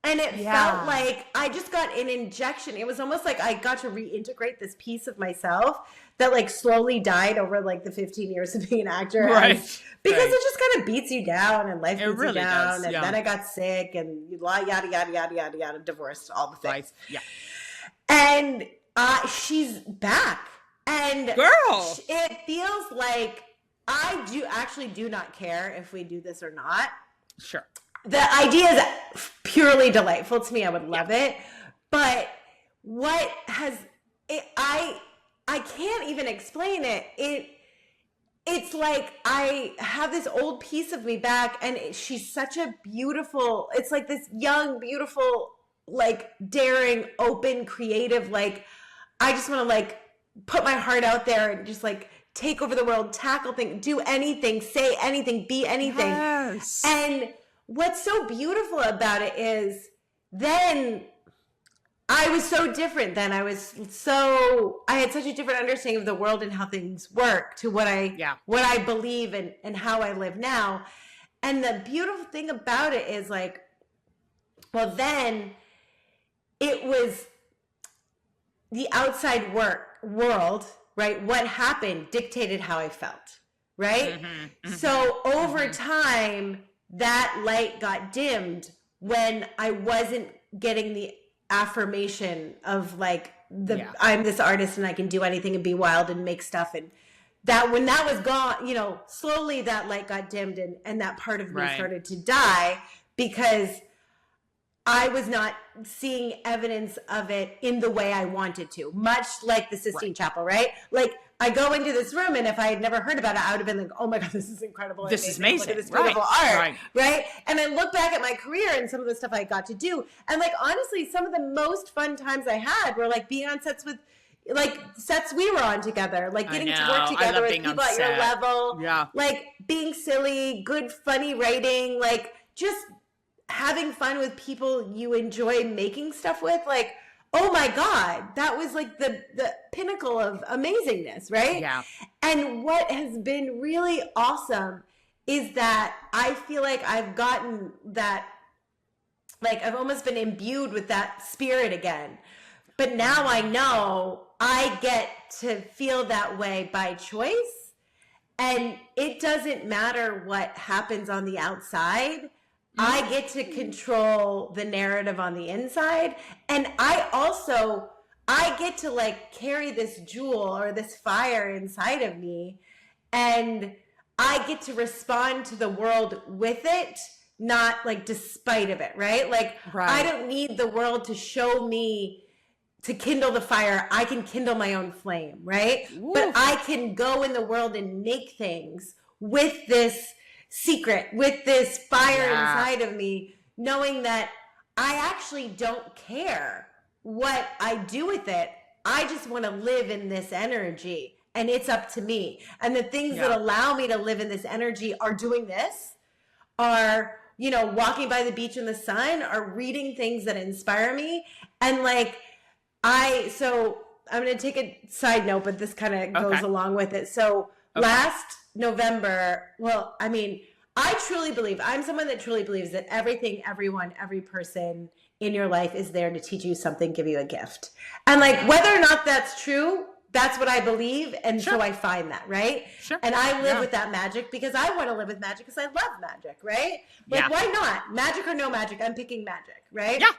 And it felt like I just got an injection. It was almost like I got to reintegrate this piece of myself that like slowly died over like the 15 years of being an actor. Right. Because it just kind of beats you down and life beats really you down. does, And then I got sick and yada, yada, yada, yada, yada, divorced, all the things. Right. Yeah. And she's back. And girl, it feels like I do not care if we do this or not. Sure. The idea is purely delightful to me. I would love it. But what has it, I can't even explain it. It's like I have this old piece of me back, and she's such a beautiful, it's like this young, beautiful, like daring, open, creative, like I just want to like put my heart out there and just like take over the world, tackle things, do anything, say anything, be anything. Yes. And what's so beautiful about it is then I was so different then. I had such a different understanding of the world and how things work to what I believe and how I live now. And the beautiful thing about it is like, well, then it was the outside world, right? What happened dictated how I felt, right? Mm-hmm, mm-hmm, so over time, that light got dimmed when I wasn't getting the affirmation of like I'm this artist and I can do anything and be wild and make stuff. And that when that was gone, slowly that light got dimmed and that part of me started to die because I was not seeing evidence of it in the way I wanted to, much like the Sistine Chapel, right? Like I go into this room and if I had never heard about it, I would have been like, oh my God, this is incredible. This is amazing. Look at this beautiful art, right? And I look back at my career and some of the stuff I got to do. And like, honestly, some of the most fun times I had were like being on sets with like sets we were on together, like getting to work together with people at your level, like being silly, good, funny writing, like just having fun with people you enjoy making stuff with, like, oh my God, that was like the pinnacle of amazingness, right? Yeah. And what has been really awesome is that I feel like I've gotten that, like I've almost been imbued with that spirit again. But now I know I get to feel that way by choice. And it doesn't matter what happens on the outside. I get to control the narrative on the inside. And I get to like carry this jewel or this fire inside of me. And I get to respond to the world with it, not like despite of it, right? Like I don't need the world to show me to kindle the fire. I can kindle my own flame, right? Oof. But I can go in the world and make things with this secret, with this fire inside of me, knowing that I actually don't care what I do with it. I just want to live in this energy and it's up to me. And the things that allow me to live in this energy are doing this, are, walking by the beach in the sun, are reading things that inspire me. And like, so I'm going to take a side note, but this kind of goes along with it. So last November, well, I mean, I truly believe, I'm someone that truly believes that everything, everyone, every person in your life is there to teach you something, give you a gift. And like, whether or not that's true, that's what I believe. And so I find that, right? Sure. And I live with that magic because I want to live with magic because I love magic, right? Like, why not? Magic or no magic, I'm picking magic, right? Yeah.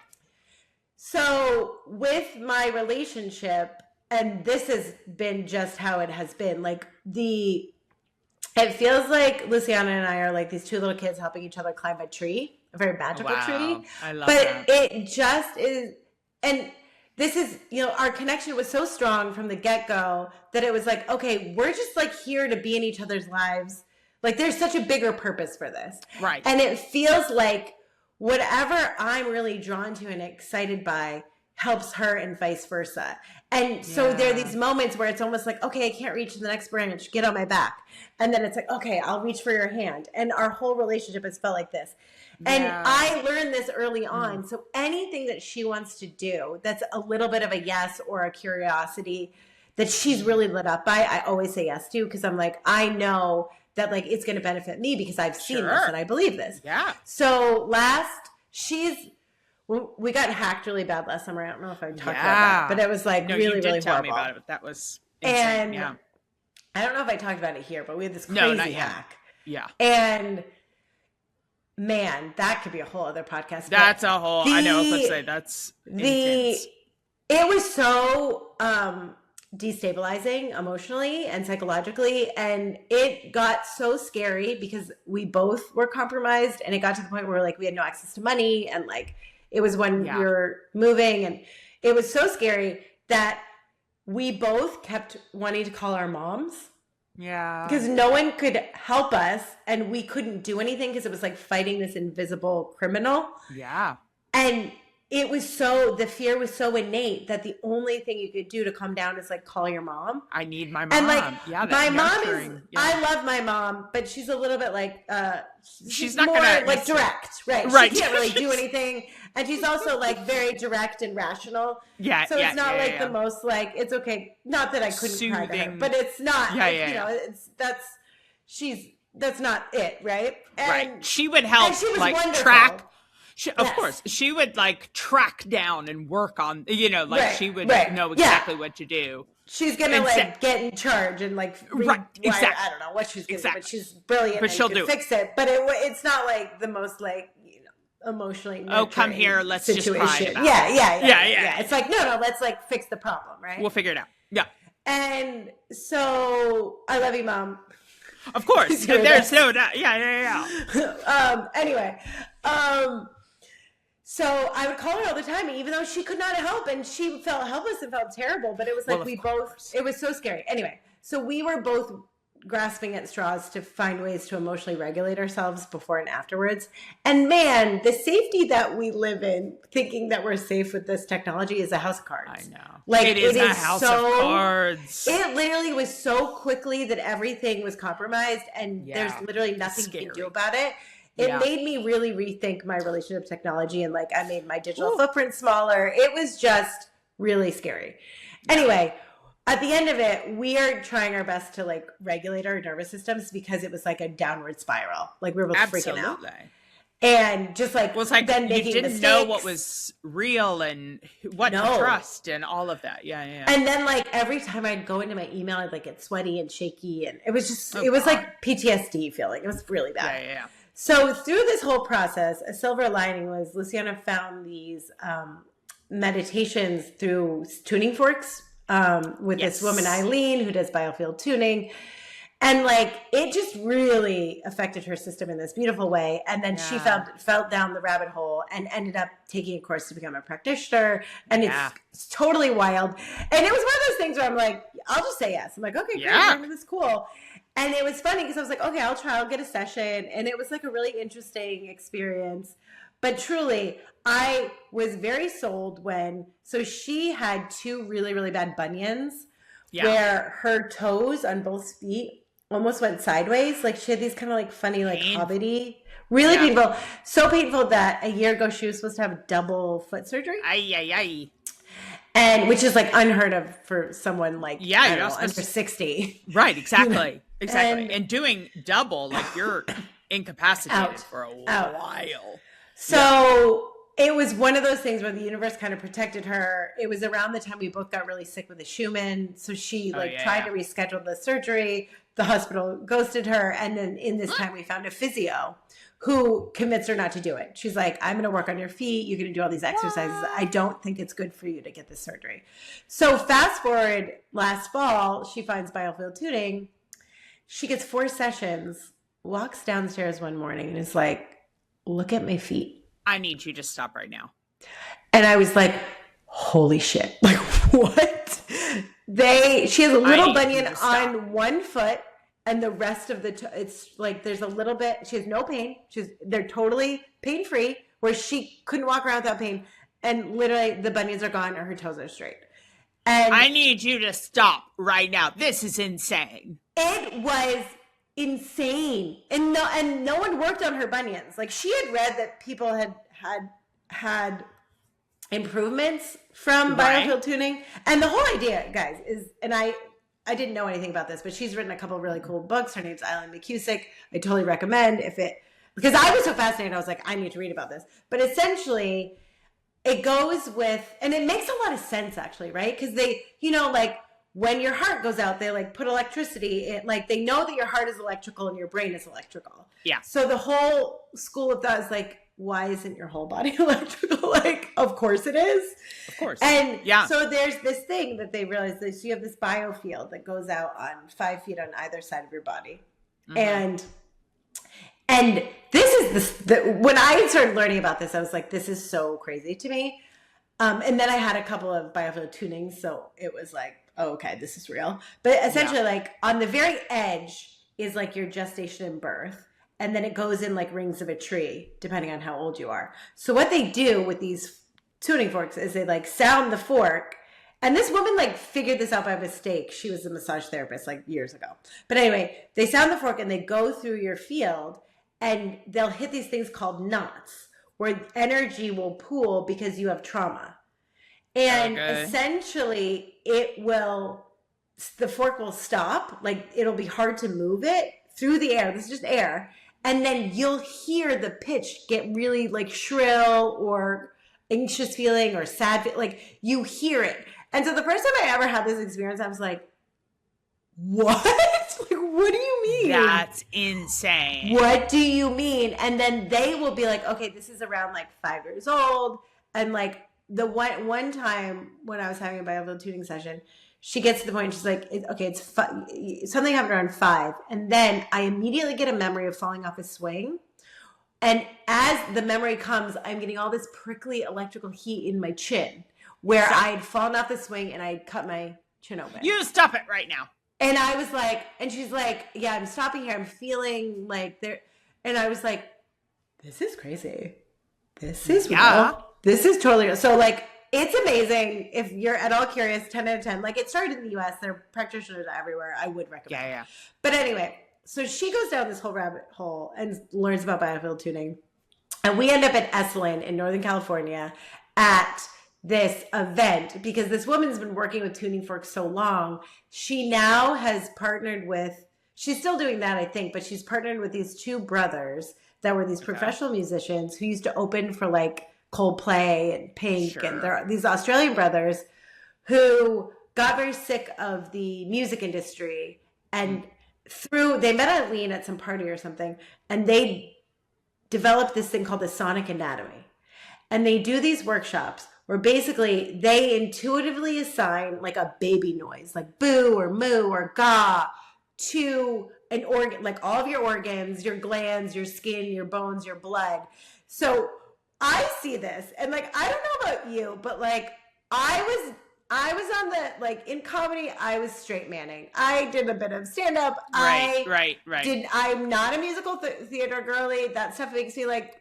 So with my relationship, and this has been just how it has been, like it feels like Luciana and I are like these two little kids helping each other climb a tree, a very magical tree. I love that. But it just is, and this is, our connection was so strong from the get-go that it was like, okay, we're just like here to be in each other's lives. Like there's such a bigger purpose for this. Right. And it feels like whatever I'm really drawn to and excited by helps her and vice versa. And so there are these moments where it's almost like, okay, I can't reach the next branch, get on my back. And then it's like, okay, I'll reach for your hand. And our whole relationship has felt like this. And I learned this early on. So anything that she wants to do that's a little bit of a yes or a curiosity, that she's really lit up by, I always say yes to, because I'm like, I know that like it's going to benefit me because I've seen this and I believe this. Yeah. So we got hacked really bad last summer. I don't know if I talked about that, but it was like really, really horrible. Tell me about it. That was insane. And I don't know if I talked about it here, but we had this crazy hack. Yeah. And man, that could be a whole other podcast. That's a whole, I know, let's say that's intense. It was so destabilizing emotionally and psychologically, and it got so scary because we both were compromised, and it got to the point where like we had no access to money, and like it was when we were moving, and it was so scary that we both kept wanting to call our moms. Yeah. Because no one could help us, and we couldn't do anything because it was like fighting this invisible criminal. Yeah. And the fear was so innate that the only thing you could do to calm down is like call your mom. I need my mom. And like my mom is, I love my mom, but she's a little bit like, she's not more gonna like direct, right? Right. She can't really do anything. And she's also like very direct and rational. Yeah. So it's not the most like, it's okay. Not that I couldn't cry to her, but it's not, you know, that's not it. Right. And, right. She would help like wonderful. Track. Of course, she would like track down and work on, you know, like she would know exactly what to do. She's going to like get in charge and like, exactly. I don't know what she's going to do, but she's brilliant and she'll fix it. But it's not like the most like, you know, emotionally come here, let's situation. Just cry about yeah. It's like, no, let's like fix the problem, right? We'll figure it out. Yeah. And so I love you, Mom. Of course. There's no doubt. Yeah. Anyway, so I would call her all the time, even though she could not help, and she felt helpless and felt terrible, but it was like it was so scary. Anyway, so we were both grasping at straws to find ways to emotionally regulate ourselves before and afterwards. And man, the safety that we live in, thinking that we're safe with this technology, is a house of cards. I know. Like it is a house of cards. It literally was so quickly that everything was compromised, and there's literally nothing you can do about it. It made me really rethink my relationship with technology, and like I made my digital footprint smaller. It was just really scary. Anyway, at the end of it, we are trying our best to like regulate our nervous systems because it was like a downward spiral. Like we were both freaking out. And just like, then making you didn't know what was real and what to trust and all of that. Yeah. And then like every time I'd go into my email, I'd like get sweaty and shaky, and it was just it was like PTSD feeling. It was really bad. Yeah. So through this whole process, a silver lining was Luciana found these meditations through tuning forks with this woman, Eileen, who does biofield tuning. And like, it just really affected her system in this beautiful way. And then she fell down the rabbit hole and ended up taking a course to become a practitioner. And it's totally wild. And it was one of those things where I'm like, I'll just say yes. I'm like, okay, great, this is cool. And it was funny because I was like, okay, I'll get a session. And it was like a really interesting experience. But truly, I was very sold so she had 2 really, really bad bunions where her toes on both feet almost went sideways. Like she had these kind of like funny, like hobbity, really painful. So painful that a year ago she was supposed to have double foot surgery. And which is like unheard of for someone like under 60. Right, exactly. You know? Exactly. And doing double, like you're incapacitated for a while. So it was one of those things where the universe kind of protected her. It was around the time we both got really sick with the Schumann. So she tried to reschedule the surgery. The hospital ghosted her. And then in this time we found a physio who convinced her not to do it. She's like, I'm going to work on your feet. You're going to do all these exercises. I don't think it's good for you to get this surgery. So fast forward last fall, she finds biofield tuning. She gets 4 sessions, walks downstairs one morning and is like, look at my feet. I need you to stop right now. And I was like, holy shit. Like, what? She has a little bunion on one foot, and the rest of it's like there's a little bit. She has no pain. They're totally pain-free, where she couldn't walk around without pain. And literally the bunions are gone and her toes are straight. And I need you to stop right now. This is insane. It was insane. And no one worked on her bunions. Like she had read that people had improvements from Right. biofield tuning. And the whole idea, guys, is, and I didn't know anything about this, but she's written a couple of really cool books. Her name's Eileen McCusick. I totally recommend because I was so fascinated. I was like, I need to read about this. But essentially, it goes with, and it makes a lot of sense actually, right? Because they, like when your heart goes out, they like put electricity in, like they know that your heart is electrical and your brain is electrical. Yeah. So the whole school of thought is like, why isn't your whole body electrical? Like, of course it is. Of course. And yeah. so there's this thing that they realize that you have this biofield that goes out on 5 feet on either side of your body. Mm-hmm. And this is when I started learning about this, I was like, this is so crazy to me. And then I had a couple of biofield tunings. So it was like, oh, okay, this is real. But essentially like on the very edge is like your gestation and birth. And then it goes in like rings of a tree, depending on how old you are. So what they do with these tuning forks is they like sound the fork. And this woman like figured this out by mistake. She was a massage therapist like years ago. But anyway, they sound the fork and they go through your field and they'll hit these things called knots where energy will pool because you have trauma. And essentially the fork will stop. Like it'll be hard to move it through the air. This is just air. And then you'll hear the pitch get really like shrill or anxious feeling or sad. Like you hear it. And so the first time I ever had this experience, I was like, what? Like, what do you mean? That's insane. What do you mean? And then they will be like, okay, this is around like 5 years old. And like the one time when I was having a biofield tuning session, she gets to the point and she's like, okay, it's something happened around 5. And then I immediately get a memory of falling off a swing. And as the memory comes, I'm getting all this prickly electrical heat in my chin where I had fallen off the swing and I had cut my chin open. You stop it right now. And I was like, and she's like, yeah, I'm stopping here. I'm feeling like there. And I was like, this is crazy. This is real. This is totally real. So like, it's amazing. If you're at all curious, 10 out of 10. Like it started in the US. There are practitioners everywhere. I would recommend it. But anyway, so she goes down this whole rabbit hole and learns about biofield tuning. And we end up at Esalen in Northern California at this event because this woman's been working with tuning forks so long. She now has partnered with, she's still doing that, I think, but she's partnered with these 2 brothers that were these professional musicians who used to open for like Coldplay and Pink. And they're these Australian brothers who got very sick of the music industry. And they met Eileen at some party or something, and they developed this thing called the sonic anatomy. And they do these workshops where basically they intuitively assign like a baby noise, like boo or moo or ga, to an organ, like all of your organs, your glands, your skin, your bones, your blood. So I see this and like, I don't know about you, but like I was on the, like in comedy, I was straight manning. I did a bit of stand up. Right. I'm not a musical theater girly. That stuff makes me like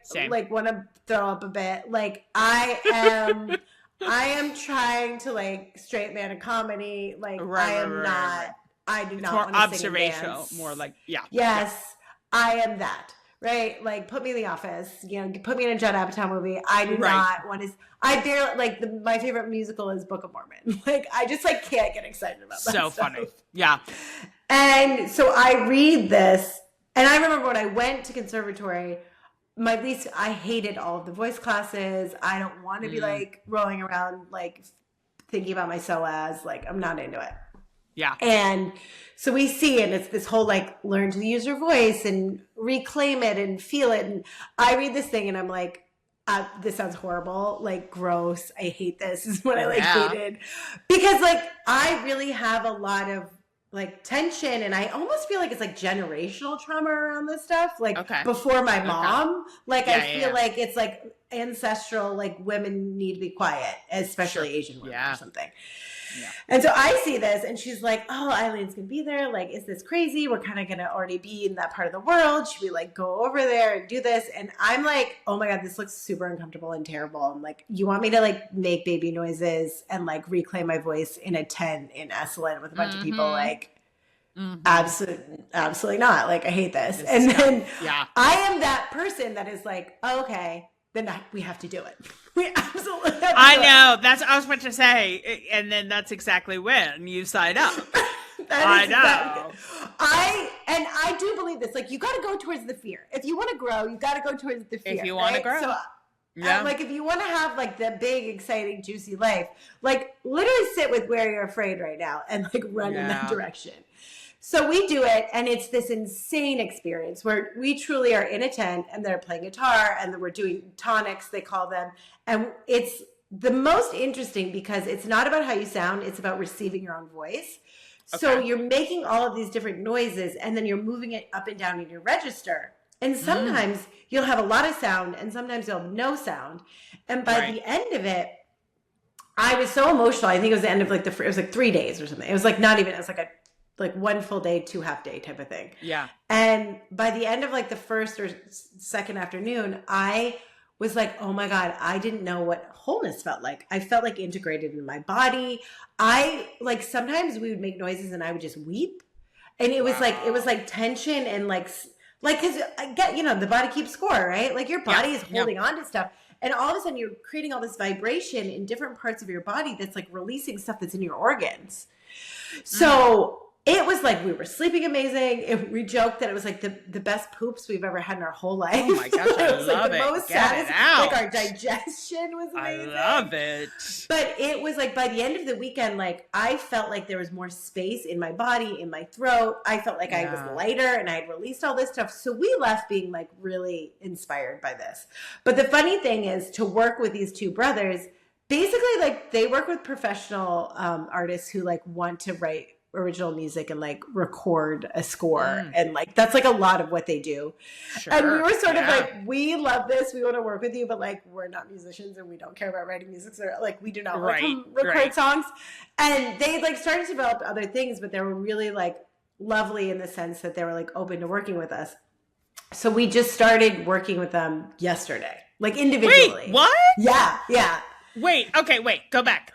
want to throw up a bit. Like I am trying to like straight man a comedy. Like I do not want to observational, sing and dance. more like, Yes, I am that. Right? Like put me in The Office, put me in a Judd Apatow movie. I do not want to, I barely, like my favorite musical is Book of Mormon. Like I just like can't get excited about that So stuff. funny. Yeah. And so I read this and I remember when I went to conservatory, I hated all of the voice classes. I don't want to be like rolling around, like thinking about my psoas. Like I'm not into it. Yeah. And so we see, and it's this whole like learn to use your voice and reclaim it and feel it. And I read this thing and I'm like, this sounds horrible, like gross. I hate this. This is what I like hated. Because like I really have a lot of like tension and I almost feel like it's like generational trauma around this stuff. Like before my mom, like I feel like it's like ancestral, like women need to be quiet, especially Asian women or something. Yeah. And so I see this and she's like, oh, Eileen's going to be there. Like, is this crazy? We're kind of going to already be in that part of the world. Should we like go over there and do this? And I'm like, oh my God, this looks super uncomfortable and terrible. I'm like, you want me to like make baby noises and like reclaim my voice in a tent in Esalen with a bunch of people? Like, absolutely not. Like, I hate this. And then I am that person that is like, oh, okay, then we have to do it. We absolutely have to I do know. That's I was about to say, and then that's exactly when you sign up. I know. I do believe this. Like, you got to go towards the fear. If you want to grow, you got to go towards the fear. If you want to grow. So, like, if you want to have like the big, exciting, juicy life, like literally sit with where you're afraid right now and like run in that direction. So we do it, and it's this insane experience where we truly are in a tent, and they're playing guitar, and we're doing tonics, they call them, and it's the most interesting because it's not about how you sound, it's about receiving your own voice. Okay. So you're making all of these different noises, and then you're moving it up and down in your register. And sometimes you'll have a lot of sound, and sometimes you'll have no sound. And by the end of it, I was so emotional. I think it was the end of like it was like 3 days or something. It was like not even, it was like one full day, 2 half day type of thing. Yeah. And by the end of like the first or second afternoon, I was like, oh my God, I didn't know what wholeness felt like. I felt like integrated in my body. I like, sometimes we would make noises and I would just weep. And it was like tension and like, cause I get, the body keeps score, right? Like your body is holding on to stuff. And all of a sudden you're creating all this vibration in different parts of your body that's like releasing stuff that's in your organs. So it was like we were sleeping amazing. We joked that it was like the best poops we've ever had in our whole life. Oh my gosh, I love it. Most satisfying. Like our digestion was amazing. I love it. But it was like by the end of the weekend, like I felt like there was more space in my body, in my throat. I felt like I was lighter and I had released all this stuff. So we left being like really inspired by this. But the funny thing is to work with these two brothers, basically like they work with professional artists who like want to write original music and like record a score and like that's like a lot of what they do. Sure. And we were sort of like, we love this, we want to work with you, but like we're not musicians and we don't care about writing music, so like we do not record songs. And they like started to develop other things, but they were really like lovely in the sense that they were like open to working with us. So we just started working with them yesterday, like individually. Wait, what? Yeah. Wait, go back.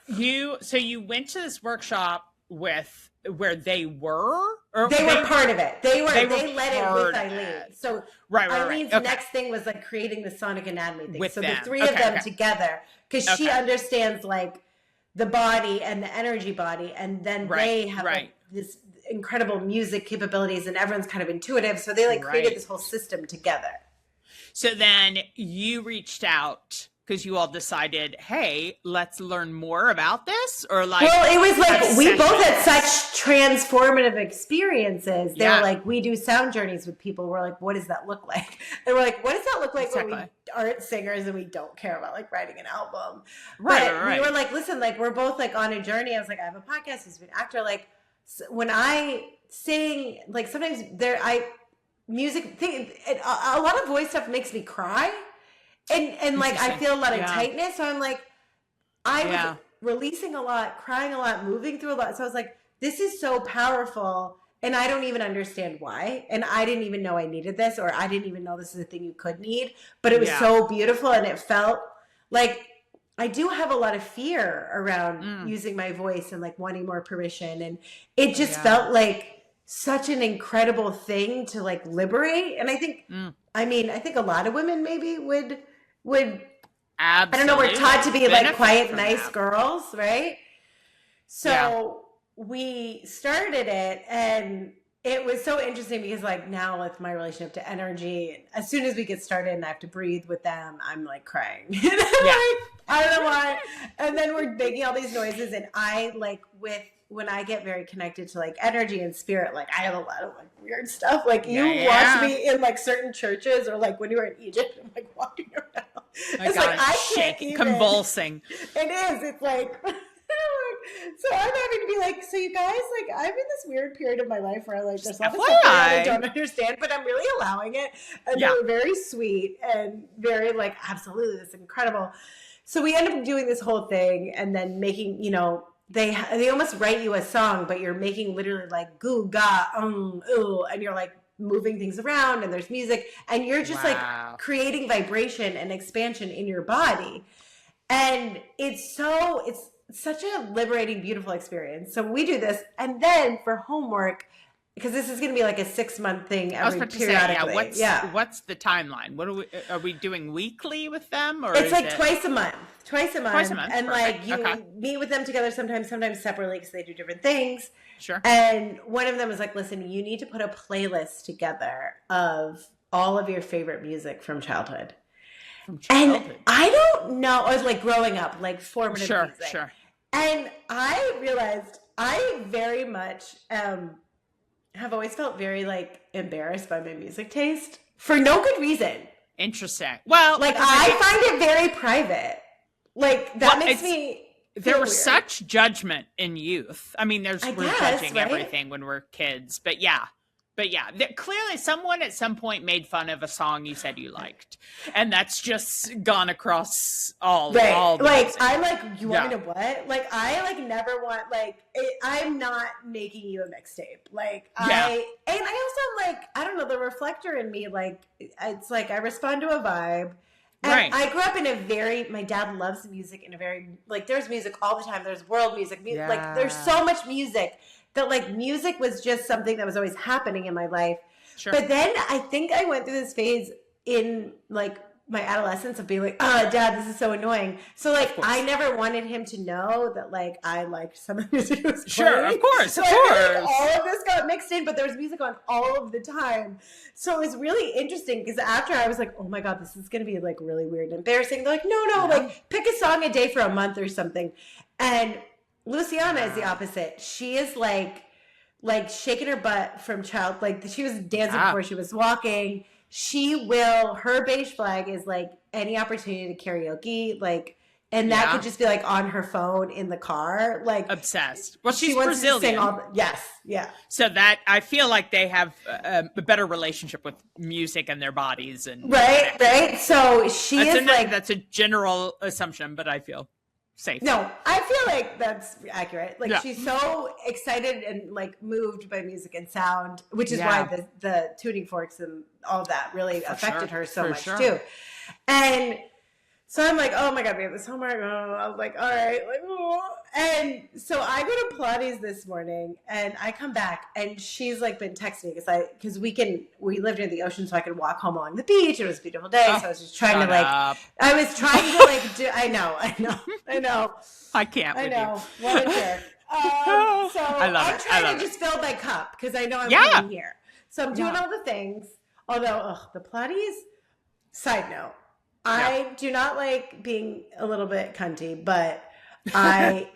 So you went to this workshop with where they were, or they were part of it. They led it with Eileen. It. So right. Eileen's next thing was like creating the sonic anatomy thing. With so the three of them together, because she understands like the body and the energy body, and then they have like this incredible music capabilities, and everyone's kind of intuitive. So they like created this whole system together. So then you reached out because you all decided, hey, let's learn more about this? Or like, well, it was like we both had such transformative experiences. They were like, we do sound journeys with people. We're like, what does that look like? And we're like, what does that look like when we aren't singers and we don't care about like writing an album? But we were like, listen, like we're both like on a journey. I was like, I have a podcast, he's an actor. Like when I sing, like sometimes music, a lot of voice stuff makes me cry. And like, I feel a lot of tightness. So I'm like, I was releasing a lot, crying a lot, moving through a lot. So I was like, this is so powerful. And I don't even understand why. And I didn't even know I needed this, or I didn't even know this is a thing you could need. But it was so beautiful. And it felt like I do have a lot of fear around using my voice and like wanting more permission. And it just felt like such an incredible thing to like liberate. And I think, I think a lot of women maybe would absolutely. I don't know, we're taught to be like quiet, nice girls, right? So we started it, and it was so interesting because like now with my relationship to energy, as soon as we get started and I have to breathe with them, I'm like crying. Like, I don't know why. And then we're making all these noises, and I like when I get very connected to like energy and spirit, like I have a lot of like weird stuff. Like you watch me in like certain churches, or like when you were in Egypt, I'm like walking around. It's like I can't even, convulsing. It is. It's like so I'm having to be like, so you guys, like I'm in this weird period of my life where like there's a lot of stuff that I don't understand, but I'm really allowing it. And they were very sweet and very like, absolutely, this is incredible. So we end up doing this whole thing, and then making, they almost write you a song, but you're making literally like goo ga ooh, and you're like moving things around, and there's music, and you're just like creating vibration and expansion in your body, and it's such a liberating, beautiful experience. So we do this, and then for homework, because this is going to be like a 6-month thing I was every about to say, periodically. what's the timeline? What are we doing weekly with them, or It's is like it twice a month. Twice a month. And perfect. like you meet with them together sometimes separately because they do different things. Sure. And one of them was like, listen, you need to put a playlist together of all of your favorite music from childhood. And I don't know, or like growing up, like formative music. Sure. And I realized I very much have always felt very like embarrassed by my music taste for no good reason. Interesting. Well, like I find it very private. Like that makes me. There was weird. such judgment in youth. I mean, we're judging right? everything when we're kids, but yeah. Clearly someone at some point made fun of a song you said you liked, and that's just gone across all the like music. I'm like, you want me to what? Like I like never want I'm not making you a mixtape. Like I also am like, I don't know, the reflector in me, like it's like I respond to a vibe. And I grew up in my dad loves music in a very, like there's music all the time. There's world music, like there's so much music that like music was just something that was always happening in my life. Sure. But then I think I went through this phase in like my adolescence of being like, oh, Dad, this is so annoying. So like I never wanted him to know that like I liked some of the music he was playing. Sure, of course. Like, all of this got mixed in, but there was music on all of the time. So it was really interesting because after I was like, oh my God, this is going to be like really weird and embarrassing. They're like, no, like pick a song a day for a month or something. And Luciana is the opposite. She is like shaking her butt from like she was dancing before she was walking. Her beige flag is like any opportunity to karaoke, like, and that could just be like on her phone in the car, like obsessed. Well, she's Brazilian. Yes. So that I feel like they have a better relationship with music and their bodies and right. So that's a general assumption, but I feel safe. No, I feel like that's accurate. Like she's so excited and like moved by music and sound, which is why the tuning forks and all of that really affected her so much too. And so I'm like, oh my God, we have this homework. Oh, I was like, all right. Like, oh. And so I go to Pilates this morning and I come back and she's like been texting me because we lived near the ocean so I could walk home along the beach. It was a beautiful day. So I was just trying to I know. I can't. I know. What a jerk. So I'm trying to just fill my cup because I know I'm coming here. So I'm doing all the things. Although, the Pilates, side note, I do not like being a little bit cunty, but I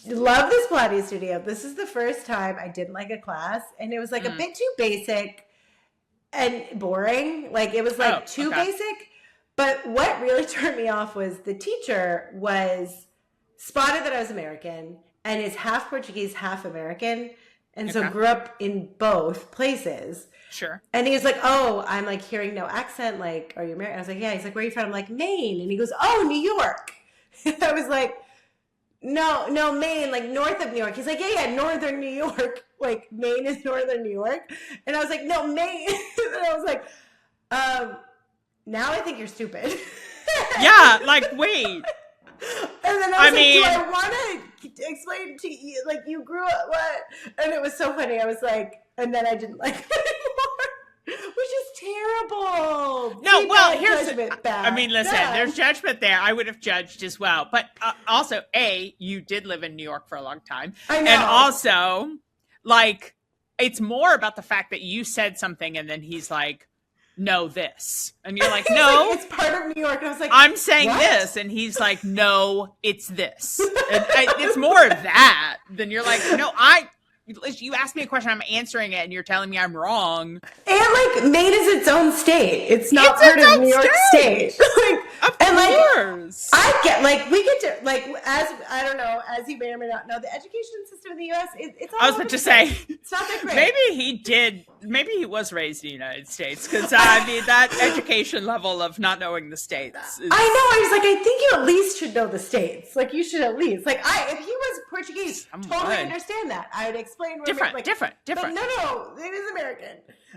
love this Pilates studio. This is the first time I didn't like a class, and it was like a bit too basic and boring. Like it was like too basic. But what really turned me off was the teacher was spotted that I was American and is half Portuguese, half American, and so grew up in both places. Sure. And he was like, oh, I'm like hearing no accent. Like, are you American? I was like, yeah. He's like, where are you from? I'm like, Maine. And he goes, oh, New York. I was like, no, Maine, like north of New York. He's like, yeah, northern New York. Like Maine is northern New York. And I was like, no, Maine. And I was like, now I think you're stupid. Yeah, like, wait. And then I was do I want to explain to you, like, you grew up, what? And it was so funny. I was like, and then I didn't like it anymore, which is terrible. No, well, here's listen, there's judgment there. I would have judged as well. But also, you did live in New York for a long time. I know. And also, like, it's more about the fact that you said something and then he's like, no, this. And you're like, no. Like, it's part of New York. And I was like, I'm saying what? this. And he's like, no, it's this. And it's more of that than you're like, no, you asked me a question, I'm answering it, and you're telling me I'm wrong. And like, Maine is its own state. It's not part of New York State. Of course. I get, like, we get to, like, as you may or may not know, the education system in the U.S., it's all I was about to say, it's not that great. Maybe he was raised in the United States, because, I mean, that education level of not knowing the states. I know, I was like, I think you at least should know the states. Like, you should at least, like, if he was Portuguese. Someone. Totally understand that. I would explain. Different. But no, it is American.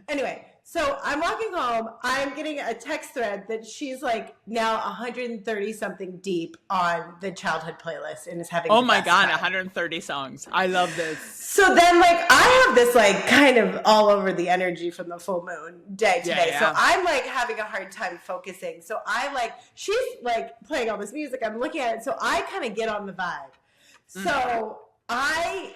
Anyway, so I'm walking home. I'm getting a text thread that she's like now 130 something deep on the childhood playlist and is having. Oh my God, 130 songs. I love this. So then, like, I have this like kind of all over the energy from the full moon day today. Yeah. So I'm like having a hard time focusing. So she's like playing all this music. I'm looking at it. So I kind of get on the vibe. So I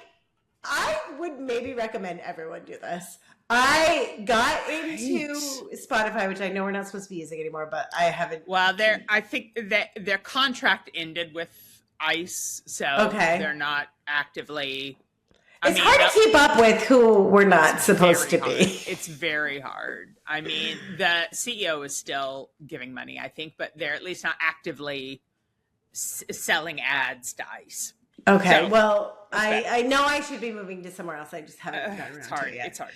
would maybe recommend everyone do this. I got into Spotify, which I know we're not supposed to be using anymore, but I haven't. Well, I think that their contract ended with ICE, so they're not actively. It's hard to keep up with who we're not supposed to be. It's very hard. I mean, the CEO is still giving money, I think, but they're at least not actively selling ads to ICE. Okay, so, well, I know I should be moving to somewhere else. I just haven't gotten around to it yet. It's hard.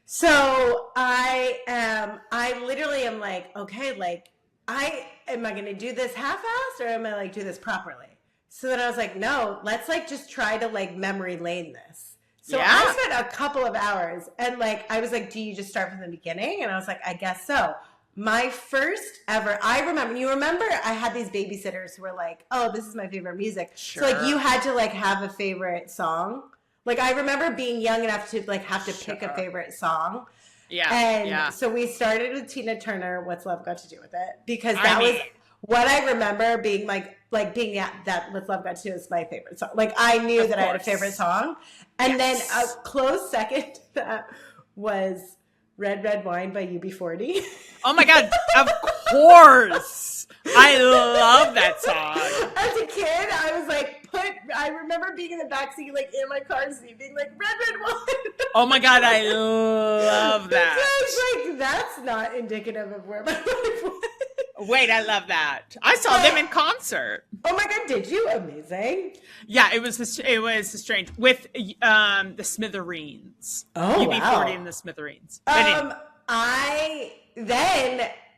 So I literally am like, okay, like, am I going to do this half-assed or am I like do this properly? So then I was like, no, let's like just try to like memory lane this. So I spent a couple of hours and like, I was like, do you just start from the beginning? And I was like, I guess so. My first ever, you remember I had these babysitters who were like, oh, this is my favorite music. Sure. So like you had to like have a favorite song. Like I remember being young enough to like have to pick a favorite song. Yeah. And so we started with Tina Turner, What's Love Got to Do with It? Because that was what I remember being like being that What's Love Got to Do is my favorite song. Like I knew that I had a favorite song. And then a close second to that was Red Red Wine by UB40. Oh my God, of course. I love that song. As a kid, I was like, I remember being in the backseat, like in my car seat, being like, Red Red Wine. Oh my God, I love that. Because like, that's not indicative of where my life was. Wait, I love that. I saw them in concert. Oh my God, did you? Amazing. Yeah, it was strange with the Smithereens. Oh, UB40 and the Smithereens.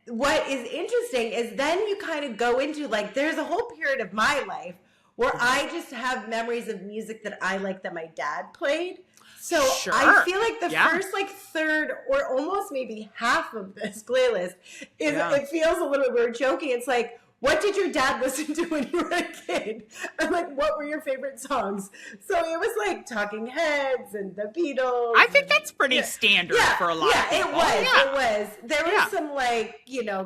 What is interesting is then you kind of go into like there's a whole period of my life where I just have memories of music that I like that my dad played. So I feel like the first like third or almost maybe half of this playlist is it feels a little bit weird joking. It's like, what did your dad listen to when you were a kid? And like, what were your favorite songs? So it was like Talking Heads and the Beatles. I think that's pretty standard for a lot of people. It was. There was some like,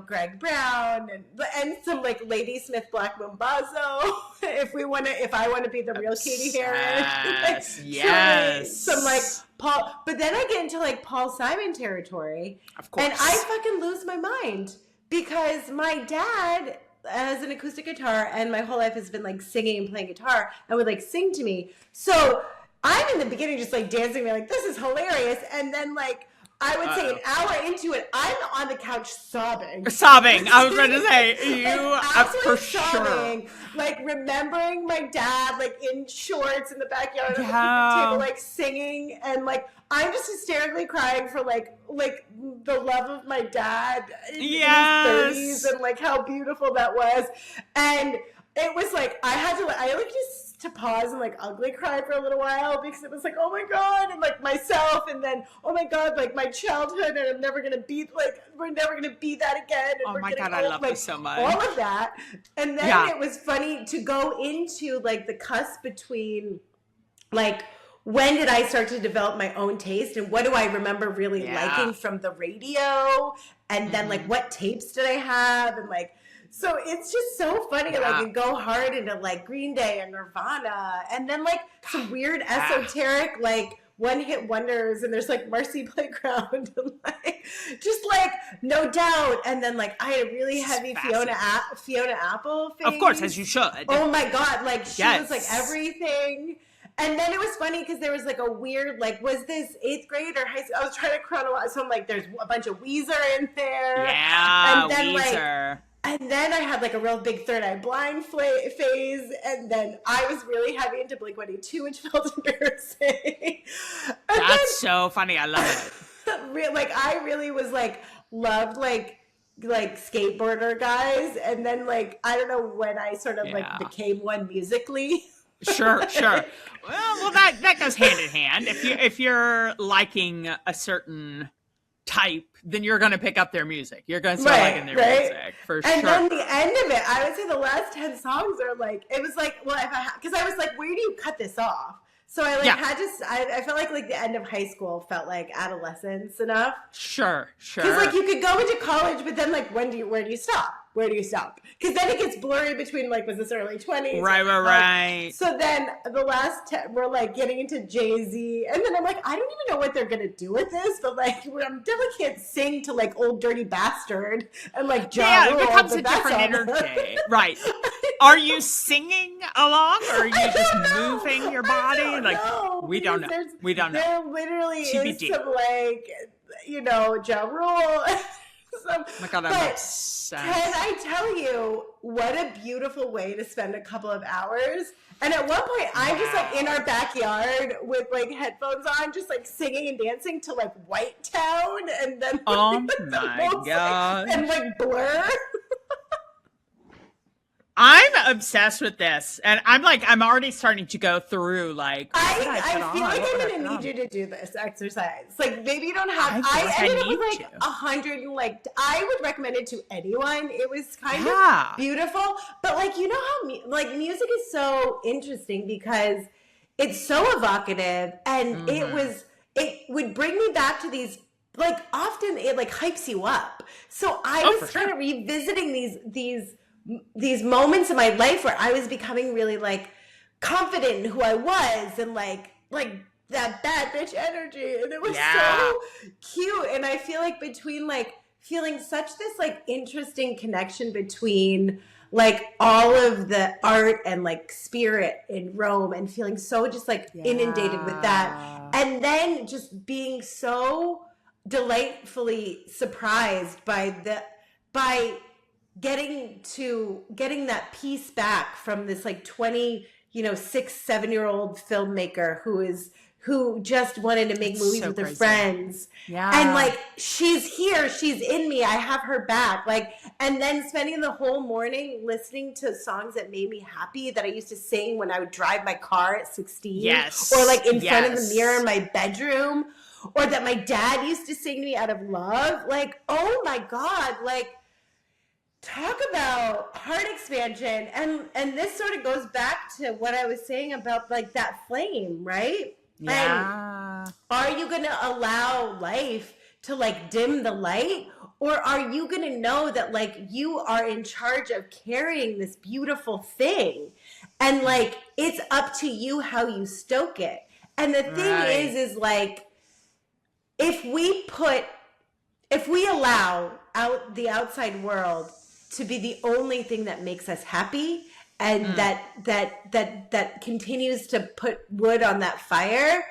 Greg Brown and some like Lady Smith Black Mambazo. if I want to be the real Katie Harris. Yes. Some like Paul, but then I get into like Paul Simon territory. Of course. And I fucking lose my mind because my dad has an acoustic guitar and my whole life has been like singing and playing guitar and would like sing to me. So I'm in the beginning just like dancing, like this is hilarious. And then like I would say an hour into it, I'm on the couch sobbing. I was going to say, for sobbing, sure. Like remembering my dad like in shorts in the backyard on the table, like singing, and like I'm just hysterically crying for like the love of my dad in his 30s and like how beautiful that was. And it was like I just to pause and like ugly cry for a little while because it was like, oh my God, and like myself, and then oh my God, like my childhood, and we're never gonna be that again. And oh my God, I love this so much. All of that. And then it was funny to go into like the cusp between like when did I start to develop my own taste and what do I remember really liking from the radio, and then like what tapes did I have, and like so it's just so funny, like, and go hard into, like, Green Day and Nirvana, and then, like, some weird esoteric, like, one-hit wonders, and there's, like, Marcy Playground, and, like, just, like, No Doubt, and then, like, I had a really heavy Fiona Apple phase. Of course, as you should. Oh, my God, like, she was, like, everything. And then it was funny because there was like a weird, like, was this 8th grade or high school? I was trying to chronologize, so I'm like, there's a bunch of Weezer in there. Yeah, and then, Weezer. Like, and then I had like a real big Third Eye Blind phase, and then I was really heavy into Blink-182, which felt embarrassing. That's so funny. I love it. Like I really was like loved like skateboarder guys, and then like I don't know when I sort of like became one musically. Sure, sure. Well, that goes hand in hand. If you're liking a certain type, then you're going to pick up their music. You're going to start liking Right, their right. music for And sure. then the end of it, I would say the last 10 songs are like, it was like, well, if because I was like, where do you cut this off? So I like Yeah, had to, I felt like the end of high school felt like adolescence enough. sure, Because like sure. you could go into college, but then like where do you stop? Where do you stop? Because then it gets blurry between like was this early 20s? Right, right, Like, right. so then the last we're like getting into Jay-Z, and then I'm like I don't even know what they're gonna do with this, but like I definitely can't sing to like Old Dirty Bastard and like Ja Yeah, it Rule, becomes but a that's different all. energy. Right. Are you singing along or are you I just don't know. moving your I body? don't Like, know we don't because know. there's We don't know. there literally is TBD. some like Ja Rule. Oh my God, I'm But obsessed. can I tell you what a beautiful way to spend a couple of hours? And at one point, I'm just like in our backyard with like headphones on, just like singing and dancing to like White Town, and then Oh like, the my most, God. and like Blur. I'm obsessed with this. And I'm already starting to go through like, what would I put I feel on? like What would I'm I gonna put need on? you to do this exercise. Like maybe you don't have. I feel like I ended up need with like to. 100. And like I would recommend it to anyone. It was kind Yeah. of beautiful, but like you know how like music is so interesting because it's so evocative, and it would bring me back to these. Like often it like hypes you up. So I Oh, for was sure. kind of revisiting these moments in my life where I was becoming really like confident in who I was and like that bad bitch energy, and it was Yeah. so cute. And I feel like between like feeling such this like interesting connection between like all of the art and like spirit in Rome and feeling so just like inundated with that, Yeah. and then just being so delightfully surprised by getting that piece back from this like 20 6 7 year old filmmaker who just wanted to make It's movies so with her crazy. friends, Yeah. and like she's here, she's in me, I have her back, like, and then spending the whole morning listening to songs that made me happy that I used to sing when I would drive my car at 16, Yes. or like in front of the Yes. mirror in my bedroom, or that my dad used to sing to me out of love. Like, oh my God, like talk about heart expansion. And this sort of goes back to what I was saying about like that flame, right? Yeah. And are you going to allow life to like dim the light, or are you going to know that like you are in charge of carrying this beautiful thing, and like it's up to you how you stoke it? And the thing Right. is like if we allow out the outside world to be the only thing that makes us happy, and that continues to put wood on that fire,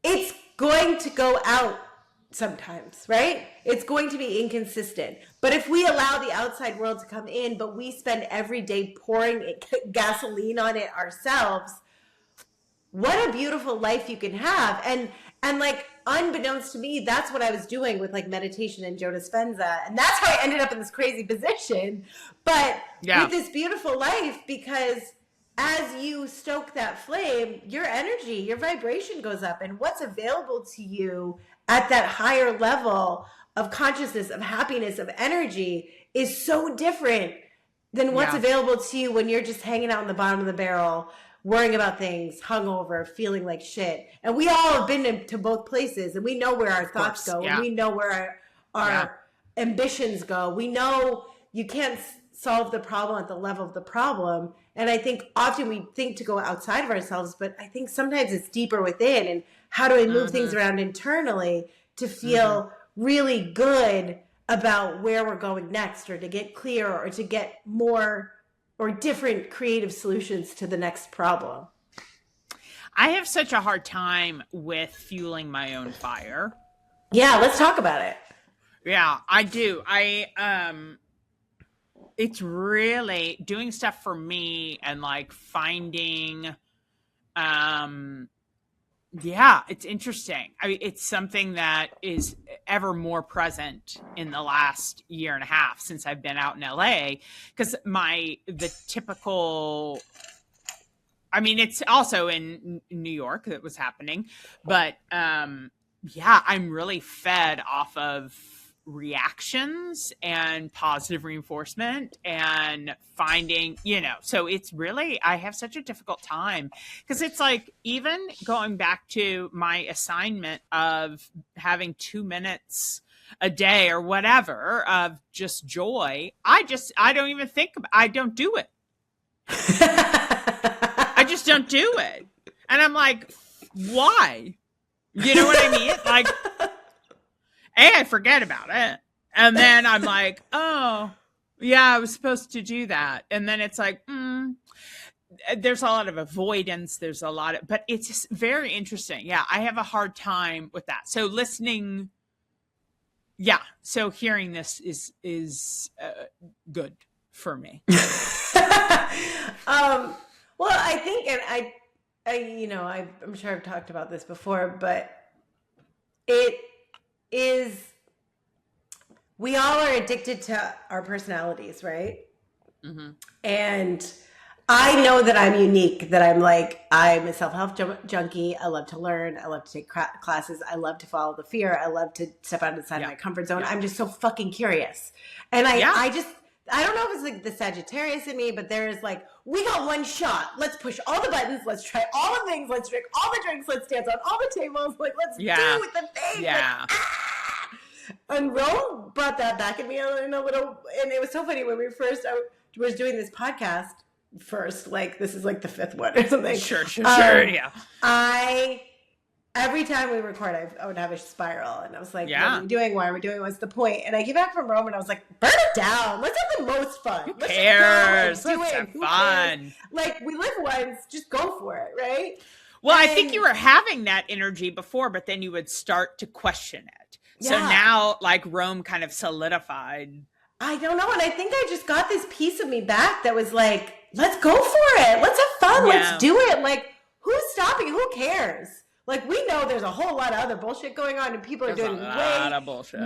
it's going to go out sometimes, right? It's going to be inconsistent. But if we allow the outside world to come in, but we spend every day pouring gasoline on it ourselves, what a beautiful life you can have. And like unbeknownst to me, that's what I was doing with like meditation and Joe Dispenza, and that's how I ended up in this crazy position, but with this beautiful life, because as you stoke that flame, your energy, your vibration goes up, and what's available to you at that higher level of consciousness, of happiness, of energy is so different than what's available to you when you're just hanging out in the bottom of the barrel, worrying about things, hungover, feeling like shit. And we all have been to both places, and we know where our thoughts go, and we know where our ambitions go. We know you can't solve the problem at the level of the problem. And I think often we think to go outside of ourselves, but I think sometimes it's deeper within. And how do we move things around internally to feel really good about where we're going next, or to get clear, or to get more or different creative solutions to the next problem? I have such a hard time with fueling my own fire. Yeah, let's talk about it. Yeah, I do. It's really doing stuff for me and like finding, it's interesting. I mean, it's something that is ever more present in the last year and a half since I've been out in LA, because the typical I mean, it's also in New York that was happening, but yeah, I'm really fed off of reactions and positive reinforcement and finding, so it's really, I have such a difficult time because it's like, even going back to my assignment of having 2 minutes a day or whatever of just joy, I don't even think about, I don't do it. I just don't do it. And I'm like, why? You know what I mean? Like, I forget about it. And then I'm like, oh, yeah, I was supposed to do that. And then it's like, there's a lot of avoidance. There's a lot of, but it's just very interesting. Yeah, I have a hard time with that. So listening, yeah. So hearing this is good for me. Well, I think, and I'm sure I've talked about this before, but it is, we all are addicted to our personalities, right? Mm-hmm. And I know that I'm unique, that I'm a self-help junkie. I love to learn. I love to take classes. I love to follow the fear. I love to step outside of my comfort zone. I'm just so fucking curious. And I don't know if it's like the Sagittarius in me, but there is like, we got one shot. Let's push all the buttons. Let's try all the things. Let's drink all the drinks. Let's dance on all the tables. Like, let's do the thing. Yeah. Like, And Rome brought that back at me in a little, and it was so funny when we first was doing this podcast first, like this is like the fifth one or something. Sure. Yeah. Every time we record, I would have a spiral, and I was like, yeah. what are we doing? Why are we doing? What's the point? And I came back from Rome, and I was like, burn it down. Let's have the most fun. Who cares? Let's have fun. Cares? Like, we live once, just go for it, right? Well, I think you were having that energy before, but then you would start to question it. So now, like, Rome kind of solidified. I don't know. And I think I just got this piece of me back that was like, let's go for it. Let's have fun. Let's do it. Like, who's stopping? Who cares? Like, we know there's a whole lot of other bullshit going on, and people are doing way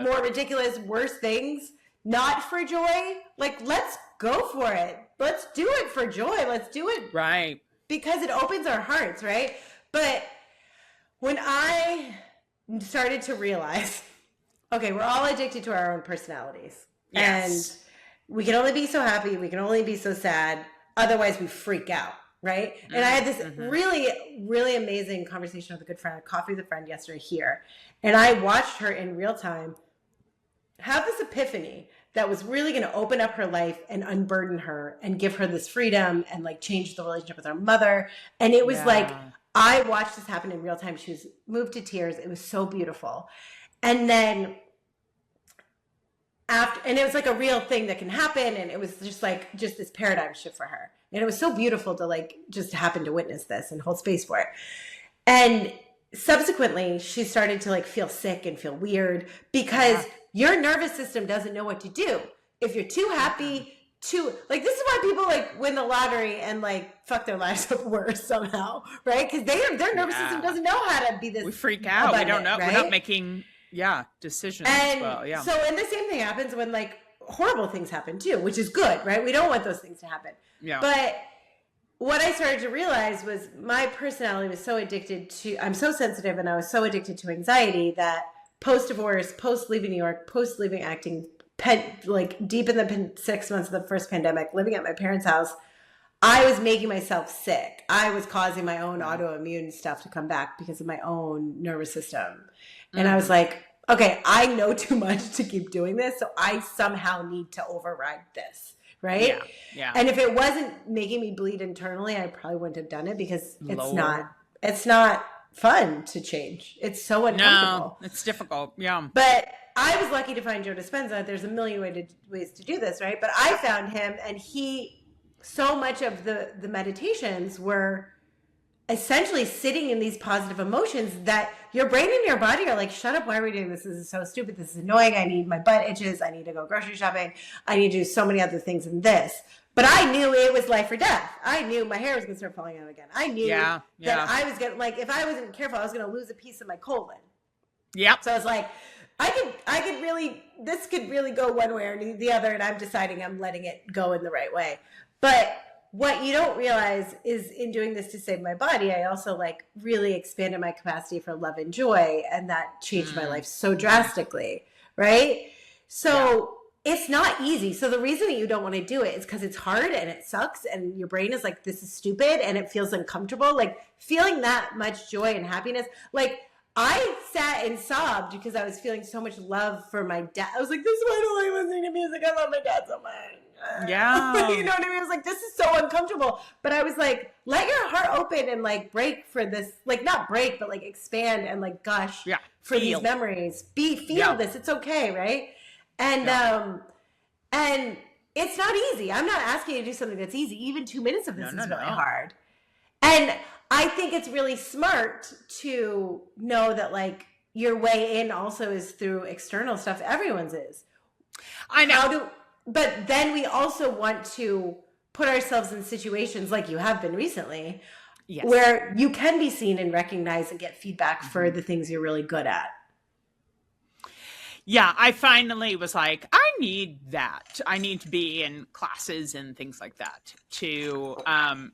more ridiculous, worse things, not for joy. Like, let's go for it. Let's do it for joy. Let's do it. Right. Because it opens our hearts, right? But when I started to realize, okay, we're all addicted to our own personalities. Yes. And we can only be so happy. We can only be so sad. Otherwise, we freak out. Right. Mm-hmm. And I had this really, really amazing conversation with a good friend, coffee with a friend yesterday here. And I watched her in real time have this epiphany that was really going to open up her life and unburden her and give her this freedom and like change the relationship with her mother. And it was like, I watched this happen in real time. She was moved to tears. It was so beautiful. And then and it was like a real thing that can happen. And it was just this paradigm shift for her. And it was so beautiful to like just happen to witness this and hold space for it. And subsequently, she started to like feel sick and feel weird because your nervous system doesn't know what to do. If you're too happy, like, this is why people like win the lottery and like fuck their lives up worse somehow, right? Because their nervous system doesn't know how to be this. We freak out. We don't know. Right? We're not making decisions. And so, and the same thing happens when like horrible things happen too, which is good, right? We don't want those things to happen. Yeah. But what I started to realize was my personality was so addicted to, I'm so sensitive, and I was so addicted to anxiety that post-divorce, post-leaving New York, post-leaving acting, like deep in the 6 months of the first pandemic, living at my parents' house, I was making myself sick. I was causing my own autoimmune stuff to come back because of my own nervous system. And I was like, okay, I know too much to keep doing this, so I somehow need to override this, right? Yeah. And if it wasn't making me bleed internally, I probably wouldn't have done it because it's not fun to change. It's so uncomfortable. No, it's difficult. Yeah. But I was lucky to find Joe Dispenza. There's a million ways to do this, right? But I found him, and so much of the meditations were essentially sitting in these positive emotions that your brain and your body are like, shut up, why are we doing this? This is so stupid. This is annoying. I need, my butt itches. I need to go grocery shopping. I need to do so many other things than this. But I knew it was life or death. I knew my hair was going to start falling out again. I knew that I was going to, like, if I wasn't careful, I was going to lose a piece of my colon. Yep. So I was like, I could really, this could really go one way or the other, and I'm deciding I'm letting it go in the right way. But what you don't realize is in doing this to save my body, I also like really expanded my capacity for love and joy. And that changed my life so drastically. Right. So it's not easy. So the reason that you don't want to do it is because it's hard and it sucks. And your brain is like, this is stupid. And it feels uncomfortable. Like feeling that much joy and happiness. Like I sat and sobbed because I was feeling so much love for my dad. I was like, this is why I don't like listening to music. I love my dad so much. Yeah. You know what I mean? I was like, this is so uncomfortable. But I was like, let your heart open and like break for this, like not break, but like expand and like gush for these memories. Feel this. It's okay, right? And and it's not easy. I'm not asking you to do something that's easy. Even 2 minutes of this is really hard. And I think it's really smart to know that like your way in also is through external stuff. Everyone's is. I know. But then we also want to put ourselves in situations like you have been recently where you can be seen and recognized and get feedback for the things you're really good at. Yeah, I finally was like, I need that. I need to be in classes and things like that to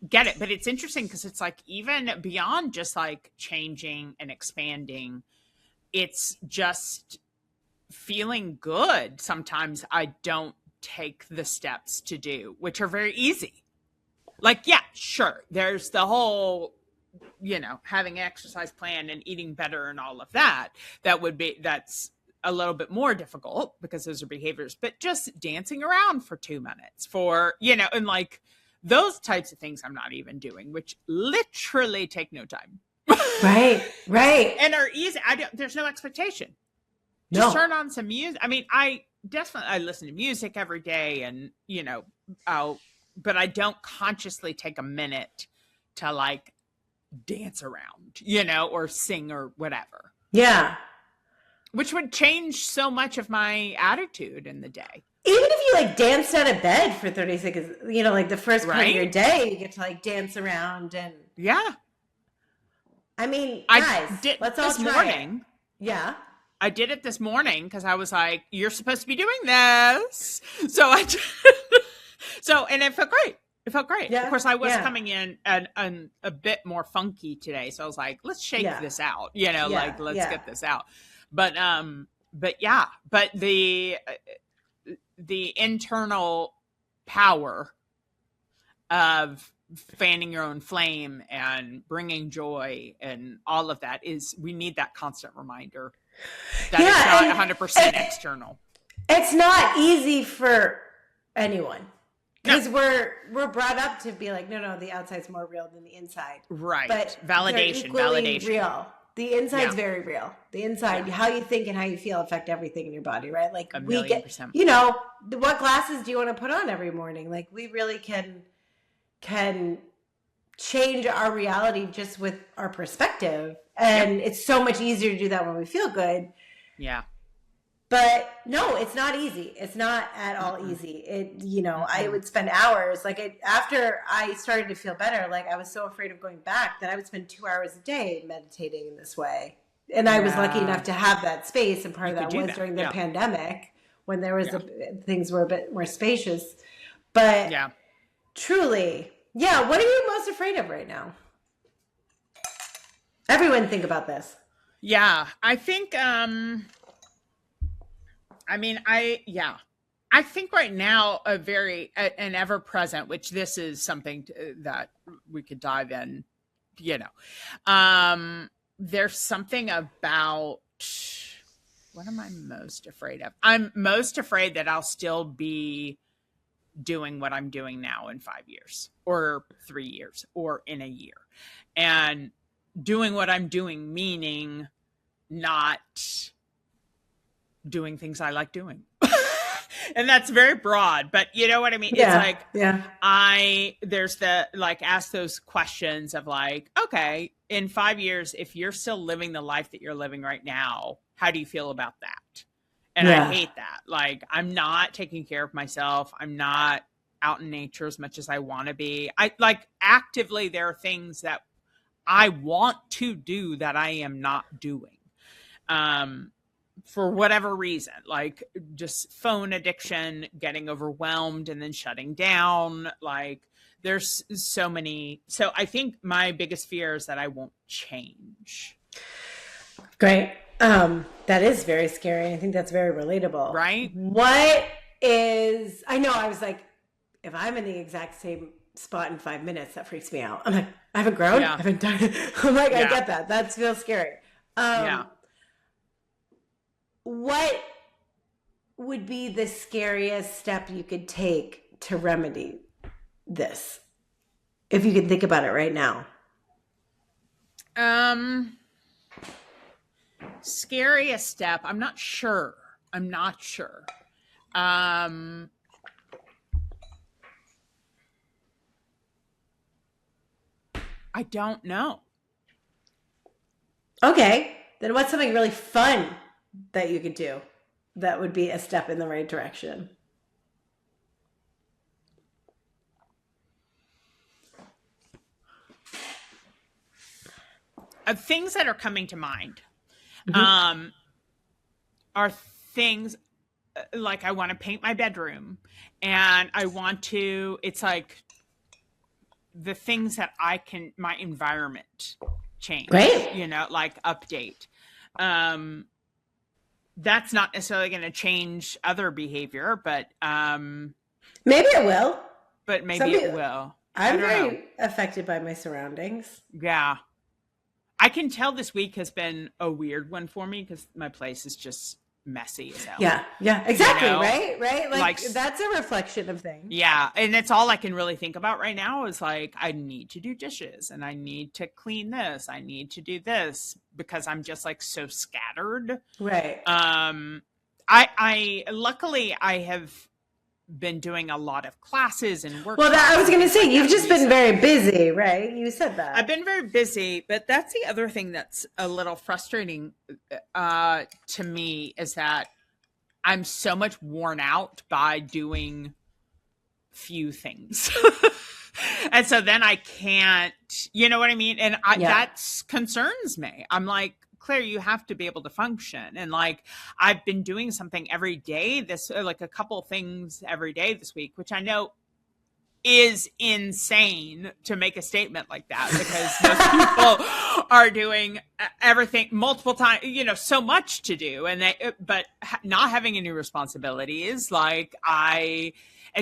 get it. But it's interesting because it's like even beyond just like changing and expanding, it's just feeling good. Sometimes I don't take the steps to do, which are very easy. Like, yeah, sure. There's the whole, having an exercise plan and eating better and all of that. That's a little bit more difficult because those are behaviors, but just dancing around for 2 minutes and like those types of things I'm not even doing, which literally take no time. Right. And are easy. There's no expectation. Just turn on some music. I mean, I listen to music every day and, but I don't consciously take a minute to like dance around, or sing or whatever. Yeah. Which would change so much of my attitude in the day. Even if you like danced out of bed for 30 seconds, like the first part of your day, you get to like dance around and. Yeah. I mean, guys, let's all try it. Yeah. I did it this morning because I was like, you're supposed to be doing this. So and it felt great. It felt great. Yeah, of course, I was coming in and a bit more funky today. So I was like, let's shake this out, let's get this out. But the internal power of fanning your own flame and bringing joy and all of that we need that constant reminder that it's not 100% external. It's not easy for anyone because we're brought up to be like, no, the outside's more real than the inside. Right. But validation. Real. The inside's very real. The inside, how you think and how you feel affect everything in your body, right? Like 1,000,000%. What glasses do you want to put on every morning? Like we really can change our reality just with our perspective. And it's so much easier to do that when we feel good. Yeah. But no, it's not easy. It's not at all easy. I would spend hours after I started to feel better, like I was so afraid of going back that I would spend 2 hours a day meditating in this way. And I was lucky enough to have that space. And part of that was during the pandemic when there was things were a bit more spacious. But truly, what are you most afraid of right now? Everyone think about this. Yeah, I think, I think right now an ever present, which this is something that we could dive in, there's something about, what am I most afraid of? I'm most afraid that I'll still be doing what I'm doing now in 5 years or 3 years or in a year. And doing what I'm doing, meaning not doing things I like doing. And that's very broad, but you know what I mean? Yeah, it's like, ask those questions of like, okay, in 5 years, if you're still living the life that you're living right now, how do you feel about that? And I hate that. Like, I'm not taking care of myself. I'm not out in nature as much as I want to be. Actively, there are things that I want to do that I am not doing. For whatever reason, like just phone addiction, getting overwhelmed and then shutting down, like There's so many. So I think my biggest fear is that I won't change. Great. That is very scary. I think that's very relatable. Right? What is, I know I was like, if I'm in the exact same spot in 5 minutes, that freaks me out. I'm like, I haven't grown. Yeah. I haven't done it. I'm like, I Yeah. get that. That feels scary. Yeah. What would be the scariest step you could take to remedy this? If you can think about it right now. Scariest step. I'm not sure. I don't know. Okay. Then what's something really fun that you could do that would be a step in the right direction? Things that are coming to mind Mm-hmm. are things like I want to paint my bedroom, and I want to, it's like the things that I can, my environment change, Great. like update. That's not necessarily going to change other behavior, but Maybe it will. maybe it will. I'm I don't know. very affected by my surroundings. Yeah. I can tell this week has been a weird one for me because my place is just messy as hell. Yeah, exactly. You know? Right. Like, Like- that's a reflection of things. Yeah. And it's all I can really think about right now is like, I need to do dishes and I need to clean this. I need to do this because I'm just like so scattered. Right. I luckily I have been doing a lot of classes and work. Well, I was going to say, you've just been very busy, right? You said that. I've been very busy, but that's the other thing that's a little frustrating to me is that I'm so much worn out by doing few things. And so then I can't, you know what I mean? And that concerns me. I'm like, Claire, you have to be able to function. And like, I've been doing something every day, like a couple things every day this week, which I know is insane to make a statement like that because most people are doing everything multiple times, so much to do. But not having any responsibilities, and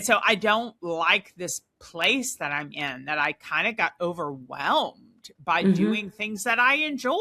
so I don't like this place that I'm in, that I kind of got overwhelmed by doing things that I enjoy.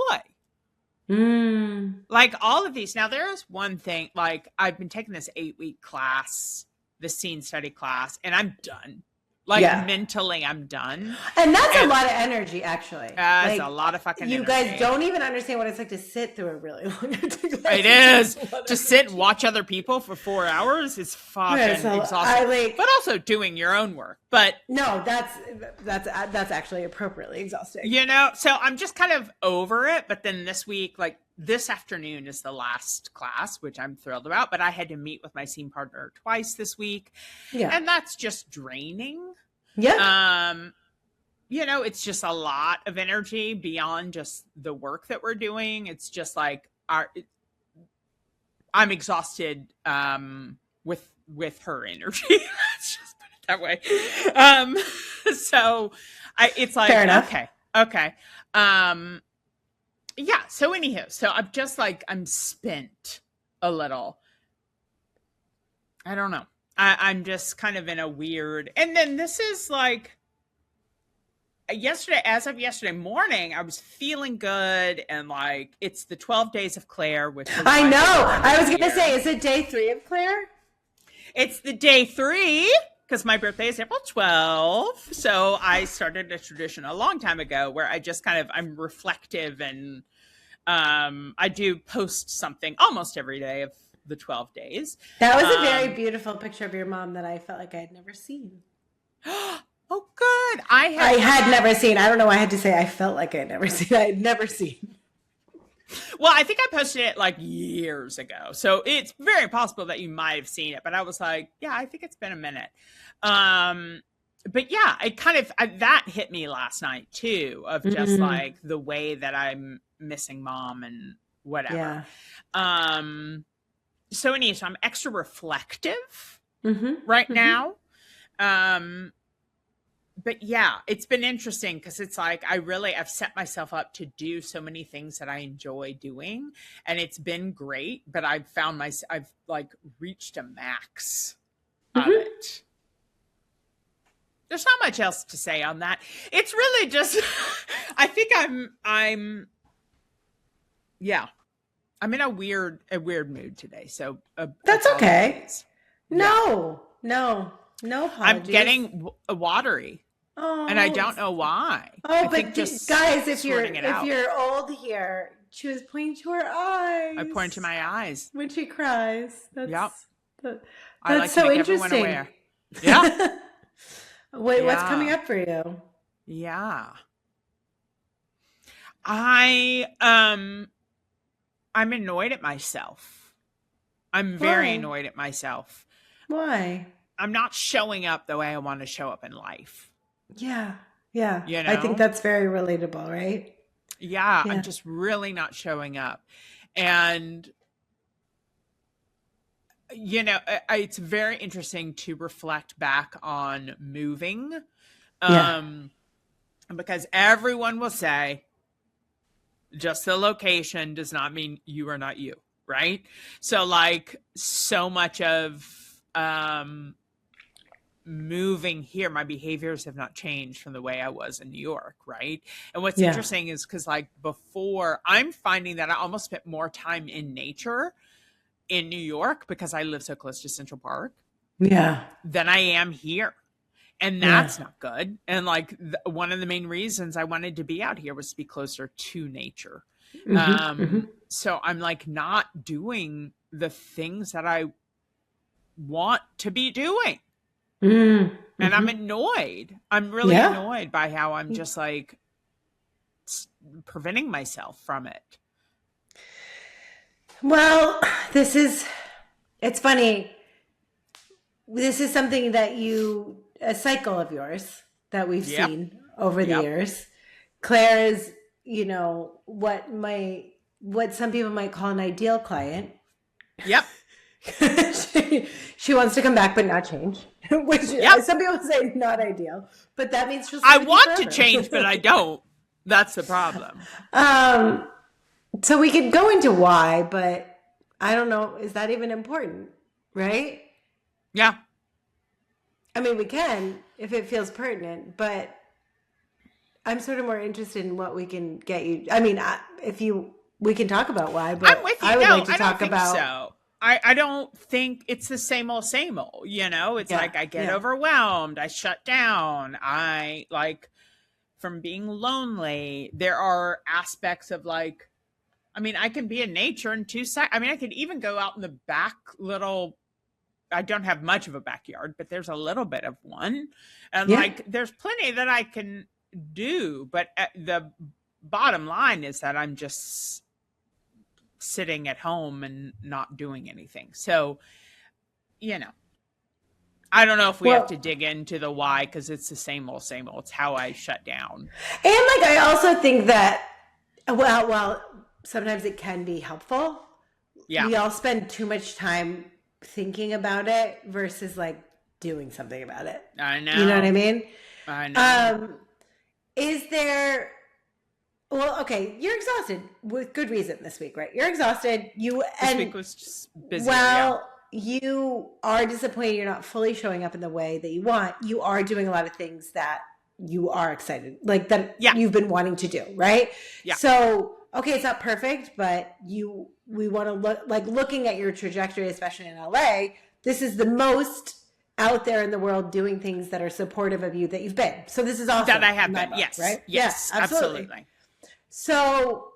Like all of these. Now there is one thing, like I've been taking this 8-week class, the scene study class, and I'm done. Mentally, I'm done. And that's a lot of energy, actually. It's a lot of fucking You energy. guys don't even understand what it's like to sit through a really long class. It is. To sit and watch other people for 4 hours is fucking exhausting. But also doing your own work. But no, that's actually appropriately exhausting. So I'm just kind of over it. But then this week, like this afternoon is the last class, which I'm thrilled about. But I had to meet with my scene partner twice this week. Yeah. And that's just draining. Yeah. It's just a lot of energy beyond just the work that we're doing. It's just like I'm exhausted with her energy. Let's just put it that way. So it's like, fair enough. Okay. Yeah. So anywho, so I'm just like, I'm spent a little. I don't know. I'm just kind of in a weird, and then this is like as of yesterday morning, I was feeling good. And like, it's the 12 days of Claire, which I know. I was going to say, is it day 3 of Claire? It's the day 3 because my birthday is April 12th. So I started a tradition a long time ago where I just I'm reflective and I do post something almost every day of the 12 days. That was a very beautiful picture of your mom that I felt like I had never seen. Oh, good. I had never seen. I don't know why I had to say I felt like I had never seen. I had never seen. Well, I think I posted it like years ago. So it's very possible that you might have seen it. But I was like, yeah, I think it's been a minute. But yeah, it that hit me last night too, of just like the way that I'm missing mom and whatever. Yeah. So anyway, so I'm extra reflective right now. but yeah, it's been interesting because it's like I've set myself up to do so many things that I enjoy doing, and it's been great. But I've like reached a max of Mhm. it. There's not much else to say on that. It's really just, I think yeah, I'm in a weird mood today. So That's okay. apologies. Yeah, No I'm apologies. getting watery, and I Oh, don't know why. I oh, think but just guys, sorting it if out. you're old here, she was pointing to her I point to eyes my eyes. when she cries. Yep. That, I that's like to so make everyone interesting. aware. Yeah. Wait, what's coming Yeah. up for you? Yeah. I um I'm annoyed at myself. I'm very Why? annoyed at myself. Why? I'm not showing up the way I want to show up in life. Yeah, yeah. You I think know? that's very relatable, right? Yeah, I'm Yeah, just really not showing up. And it's very interesting to reflect back on moving. yeah, Um because everyone will say just the location does not mean you are not you, right? So like so much of moving here, my behaviors have not changed from the way I was in New York, right? And what's yeah, interesting is because like before, I'm finding that I almost spent more time in nature in New York because I live so close to Central Park yeah, than I am here. And yeah. that's not good. And like one of the main reasons I wanted to be out here was to be closer to nature. Hmm, hmm. So I'm like not doing the things that I want to be doing. And I'm Mm-hmm. annoyed. I'm really Yeah. annoyed by how I'm just like preventing myself from it. Well, it's funny. This is something that a cycle of yours that we've Yep. seen over the Yep. years. Claire is, what some people might call an ideal client. Yep. she wants to come back but not change, which Yep. some people say not ideal, but that means she'll I stay with you want to forever. change, but I don't. That's the problem. um, so we could go into why, but I don't know. Is that even important? Right? Yeah. I mean, we can if it feels pertinent, but I'm sort of more interested in what we can get you. I mean, we can talk about why, I'm but with you. I would No, like to I don't talk think about, so. I don't think it's the same old, same old. It's yeah, like I get yeah, overwhelmed. I shut down. I like from being lonely. There are aspects of like, I mean, I can be in nature in 2 seconds. I mean, I could even go out in the back little. I don't have much of a backyard, but there's a little bit of one. And yeah. like, there's plenty that I can do. But the bottom line is that I'm just sitting at home and not doing anything. So, you know, I don't know if we have to Well, dig into the why because it's the same old, same old. It's how I shut down. and like I also think that, well, sometimes it can be helpful. Yeah, We all spend too much time thinking about it versus like doing something about it. I You know what I know. mean? I know. Um, is there Well, okay, you're exhausted with good reason this week, right? You're exhausted. This week was just busier. Yeah. You are disappointed you're not fully showing up in the way that you want. You are doing a lot of things that you are excited, like that Yeah. you've been wanting to do, right? Yeah. So, okay, it's not perfect, but we want to looking at your trajectory, especially in LA, this is the most out there in the world doing things that are supportive of you that you've been. So this is awesome. That I have in my been. book, Yes. right? Yes. Yeah, absolutely. Absolutely. So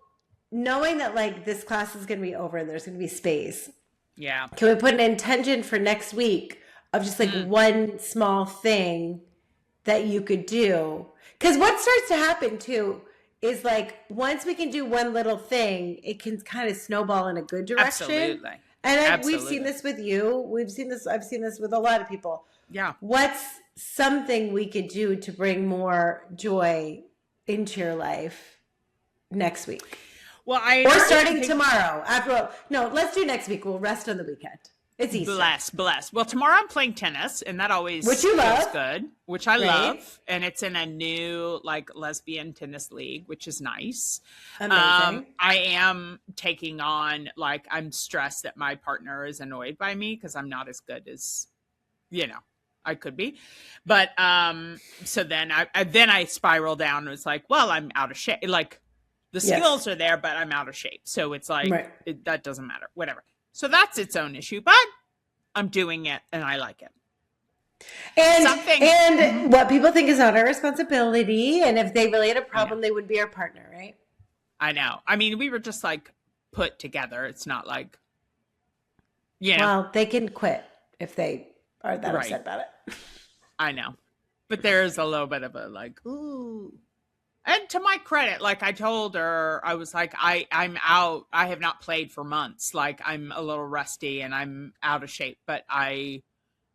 knowing that like this class is going to be over and there's going to be space, Yeah. can we put an intention for next week of just like one small thing that you could do? Because what starts to happen too is like once we can do one little thing, it can kind of snowball in a good direction. Absolutely. And we've seen Absolutely. this with you. We've seen this. I've seen this with a lot of people. Yeah. What's something we could do to bring more joy into your life next week? Well, Or starting tomorrow. No, let's do next week. We'll rest on the weekend. It's Easter. Bless. Well, tomorrow I'm playing tennis, and that always Which you feels love. good, which I Right? love. And it's in a new like lesbian tennis league, which is nice. Amazing. I am taking on like I'm stressed that my partner is annoyed by me because I'm not as good as I could be. But so then I spiral down. And it's like, well, I'm out of shape. Like the Yes. skills are there, but I'm out of shape. So it's like Right. that doesn't matter. Whatever. So that's its own issue, but I'm doing it and I like it. And what people think is not our responsibility. And if they really had a problem, they would be our partner, right? I know. I mean, we were just like put together. It's not like, Well, they can quit if they are that upset about it. I know. But there's a little bit of a like, ooh. And to my credit, like I told her, I was like, I'm out. I have not played for months. Like I'm a little rusty and I'm out of shape, but I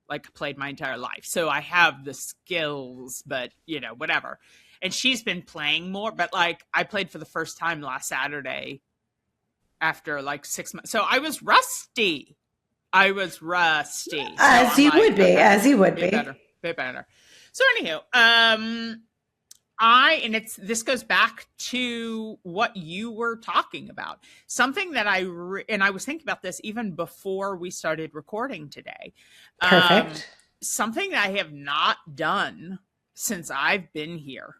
like played my entire life. So I have the skills, but whatever. And she's been playing more, but like I played for the first time last Saturday after like 6 months. So I was rusty. As you would be. Bit better. So anywho, this goes back to what you were talking about. Something that I was thinking about this even before we started recording today. Perfect. Something that I have not done since I've been here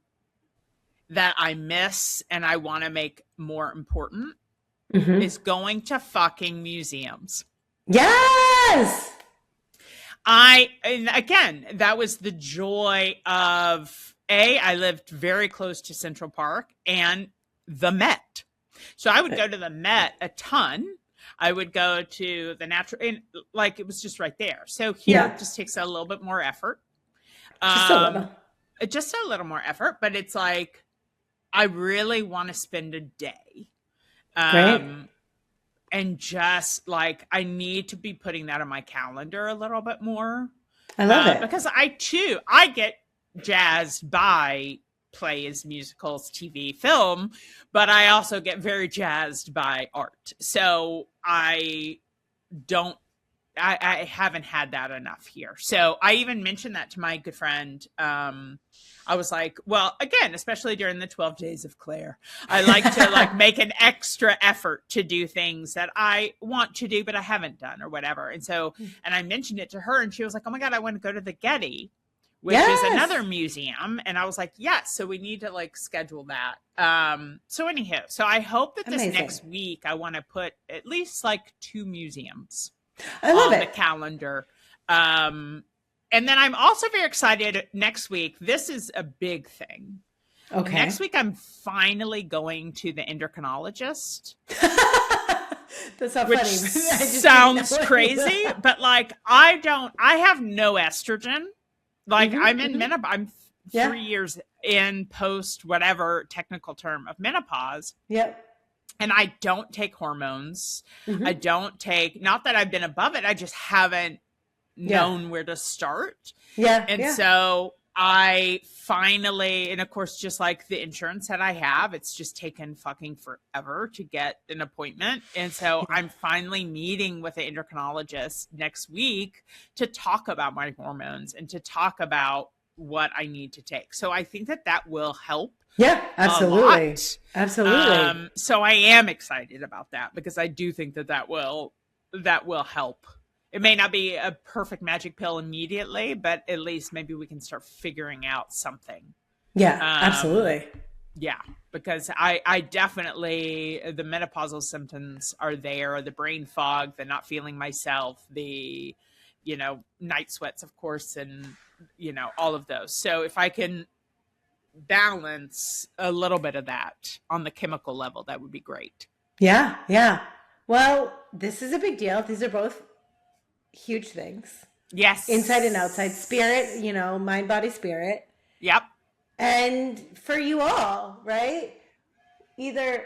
that I miss and I want to make more important is going to fucking museums. Yes. And again, that was the joy of I lived very close to Central Park and the Met. So I would go to the Met a ton. I would go to the natural, and like it was just right there. So here it just takes a little bit more effort. Just a little more effort, but it's like I really want to spend a day. And just like I need to be putting that on my calendar a little bit more. I love it. Because I get jazzed by plays, musicals, TV, film, but I also get very jazzed by art. So I haven't had that enough here. So I even mentioned that to my good friend. I was like, well, again, especially during the 12 days of Claire, I like to like make an extra effort to do things that I want to do, but I haven't done or whatever. And so, and I mentioned it to her and she was like, oh my God, I want to go to the Getty, which is another museum. And I was like, yes. So we need to like schedule that. So anyhow, so I hope that this next week, I want to put at least like 2 museums on the calendar. And then I'm also very excited next week. This is a big thing. Okay. Next week, I'm finally going to the endocrinologist. That's not which funny. Sounds crazy, but like I have no estrogen. Like I'm in menopause. I'm 3 years in post whatever technical term of menopause. Yep. And I don't take hormones. I don't take, not that I've been above it. I just haven't known where to start. So I finally, and of course, just like the insurance that I have, it's just taken fucking forever to get an appointment. And so I'm finally meeting with an endocrinologist next week to talk about my hormones and to talk about what I need to take. So I think that will help. Yeah, absolutely. Absolutely. So I am excited about that because I do think that will help. It may not be a perfect magic pill immediately, but at least maybe we can start figuring out something. Yeah, absolutely. Yeah, because I definitely, the menopausal symptoms are there, the brain fog, the not feeling myself, the, night sweats, of course, and, all of those. So if I can balance a little bit of that on the chemical level, that would be great. Yeah, yeah. Well, this is a big deal. These are both huge things. Yes. Inside and outside. Spirit, mind, body, spirit. Yep. And for you all, right? Either,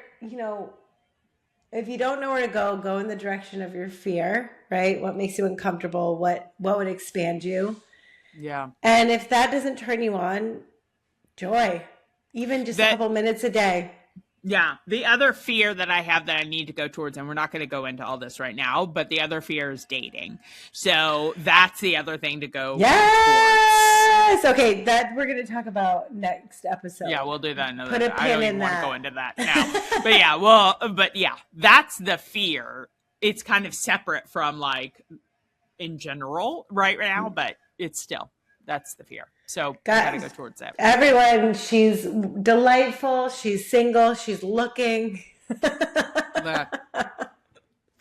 if you don't know where to go in the direction of your fear, right? What makes you uncomfortable? What would expand you? Yeah. And if that doesn't turn you on, joy. Even just a couple minutes a day. Yeah. The other fear that I have that I need to go towards, and we're not going to go into all this right now, but the other fear is dating. So that's the other thing to go Yes. Okay, that we're going to talk about next episode. Yeah, we'll do that another Put a time. pin I don't in even want to that. go into that now. But yeah, that's the fear. It's kind of separate from like in general right now, but it's still, that's the fear. So got to go towards that. Everyone, she's delightful. She's single. She's looking.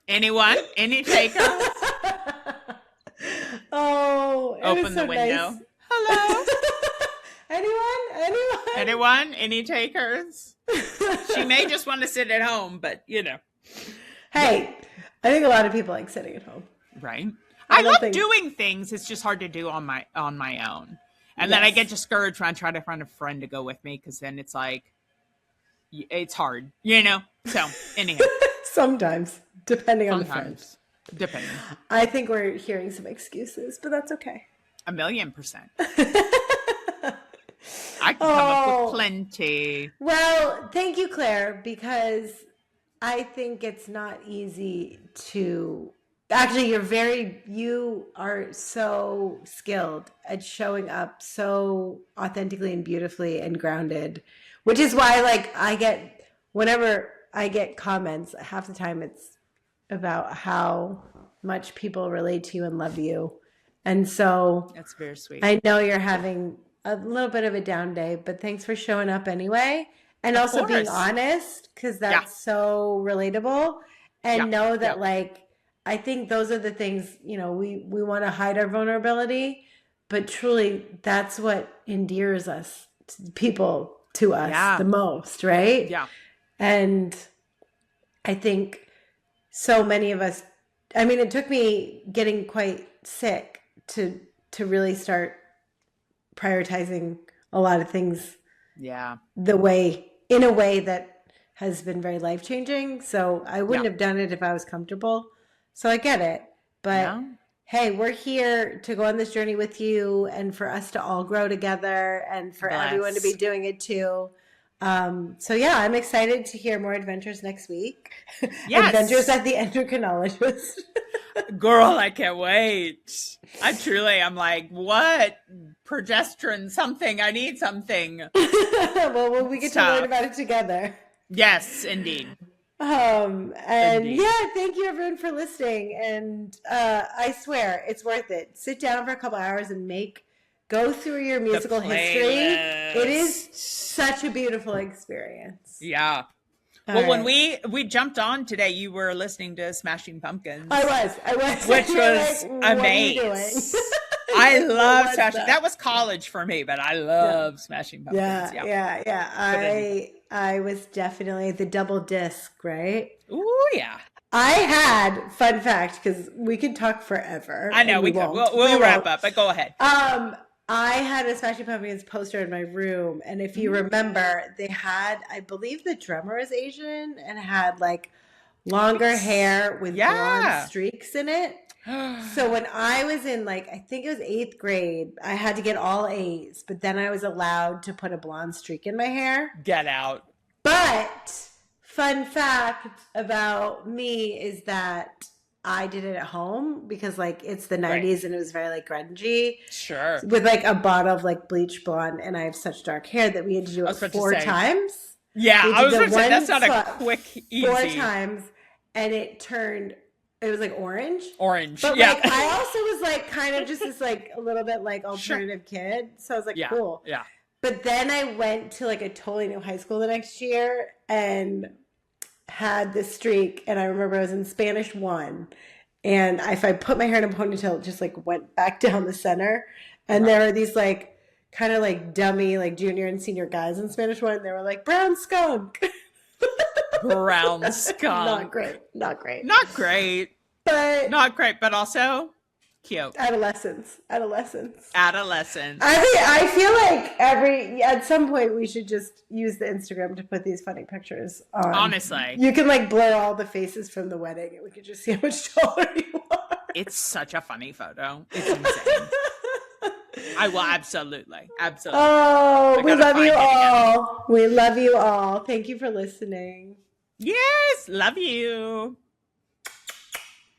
Anyone? Any takers? Oh, open the window. Nice. Hello. Anyone? Any takers? She may just want to sit at home, but you know. Hey, I think a lot of people like sitting at home. Right. I love doing things. It's just hard to do on my own. And then I get discouraged when I try to find a friend to go with me, because then it's like, it's hard, you know? So, anyhow. Sometimes, depending on the friend. Depending. I think we're hearing some excuses, but that's okay. 1,000,000%. I can come up with plenty. Well, thank you, Claire, because I think it's not easy to... Actually, you are so skilled at showing up so authentically and beautifully and grounded, which is why, like, whenever I get comments, half the time it's about how much people relate to you and love you. And so that's very sweet. I know you're having a little bit of a down day, but thanks for showing up anyway. And also being honest, because that's so relatable. And know that, like, I think those are the things, you know, we want to hide our vulnerability, but truly that's what endears us, people to us the most, right? Yeah. And I think so many of us, I mean, it took me getting quite sick to really start prioritizing a lot of things in a way that has been very life-changing. So I wouldn't have done it if I was comfortable. So I get it. But hey, we're here to go on this journey with you and for us to all grow together and for everyone to be doing it too. So yeah, I'm excited to hear more adventures next week. Yes. Adventures at the endocrinologist. Girl, I can't wait. I'm like, what? Progesterone, something. I need something. well, we get to learn about it together. Yes, indeed. Indeed. Yeah, thank you everyone for listening. And I swear it's worth it. Sit down for a couple hours and go through your musical history. It is such a beautiful experience. Yeah. Well, when we jumped on today, you were listening to Smashing Pumpkins. I was. Which was amazing. I love Smashing. That was college for me, but I love Smashing Pumpkins. Yeah. I was definitely the double disc, right? Ooh, yeah. I had, fun fact, because we could talk forever. I know we could. We'll wrap up, but go ahead. I had a Smashing Pumpkins poster in my room, and if you remember, they had, I believe the drummer is Asian and had like longer hair with blonde streaks in it. So when I was in I think it was 8th grade, I had to get all A's, but then I was allowed to put a blonde streak in my hair. Get out. But fun fact about me is that I did it at home because it's the 90s and it was very grungy. Sure. With a bottle of bleach blonde, and I have such dark hair that we had to do it 4 times. Yeah, I was going to say that's not a quick, easy. 4 times, and it was orange. Orange. But I also was kind of just this a little bit alternative kid. So I was cool. Yeah. But then I went to a totally new high school the next year and had this streak, and I remember I was in Spanish 1, and if I put my hair in a ponytail, it just went back down the center, and there were these kind of dummy junior and senior guys in Spanish 1, and they were brown skunk. Brown skunk. Not great. But also cute. Adolescence. I feel at some point we should just use the Instagram to put these funny pictures on. Honestly. You can blur all the faces from the wedding and we could just see how much taller you are. It's such a funny photo. It's insane. I will absolutely. Oh, I we gotta love you find it again. all. We love you all. Thank you for listening. Yes, love you.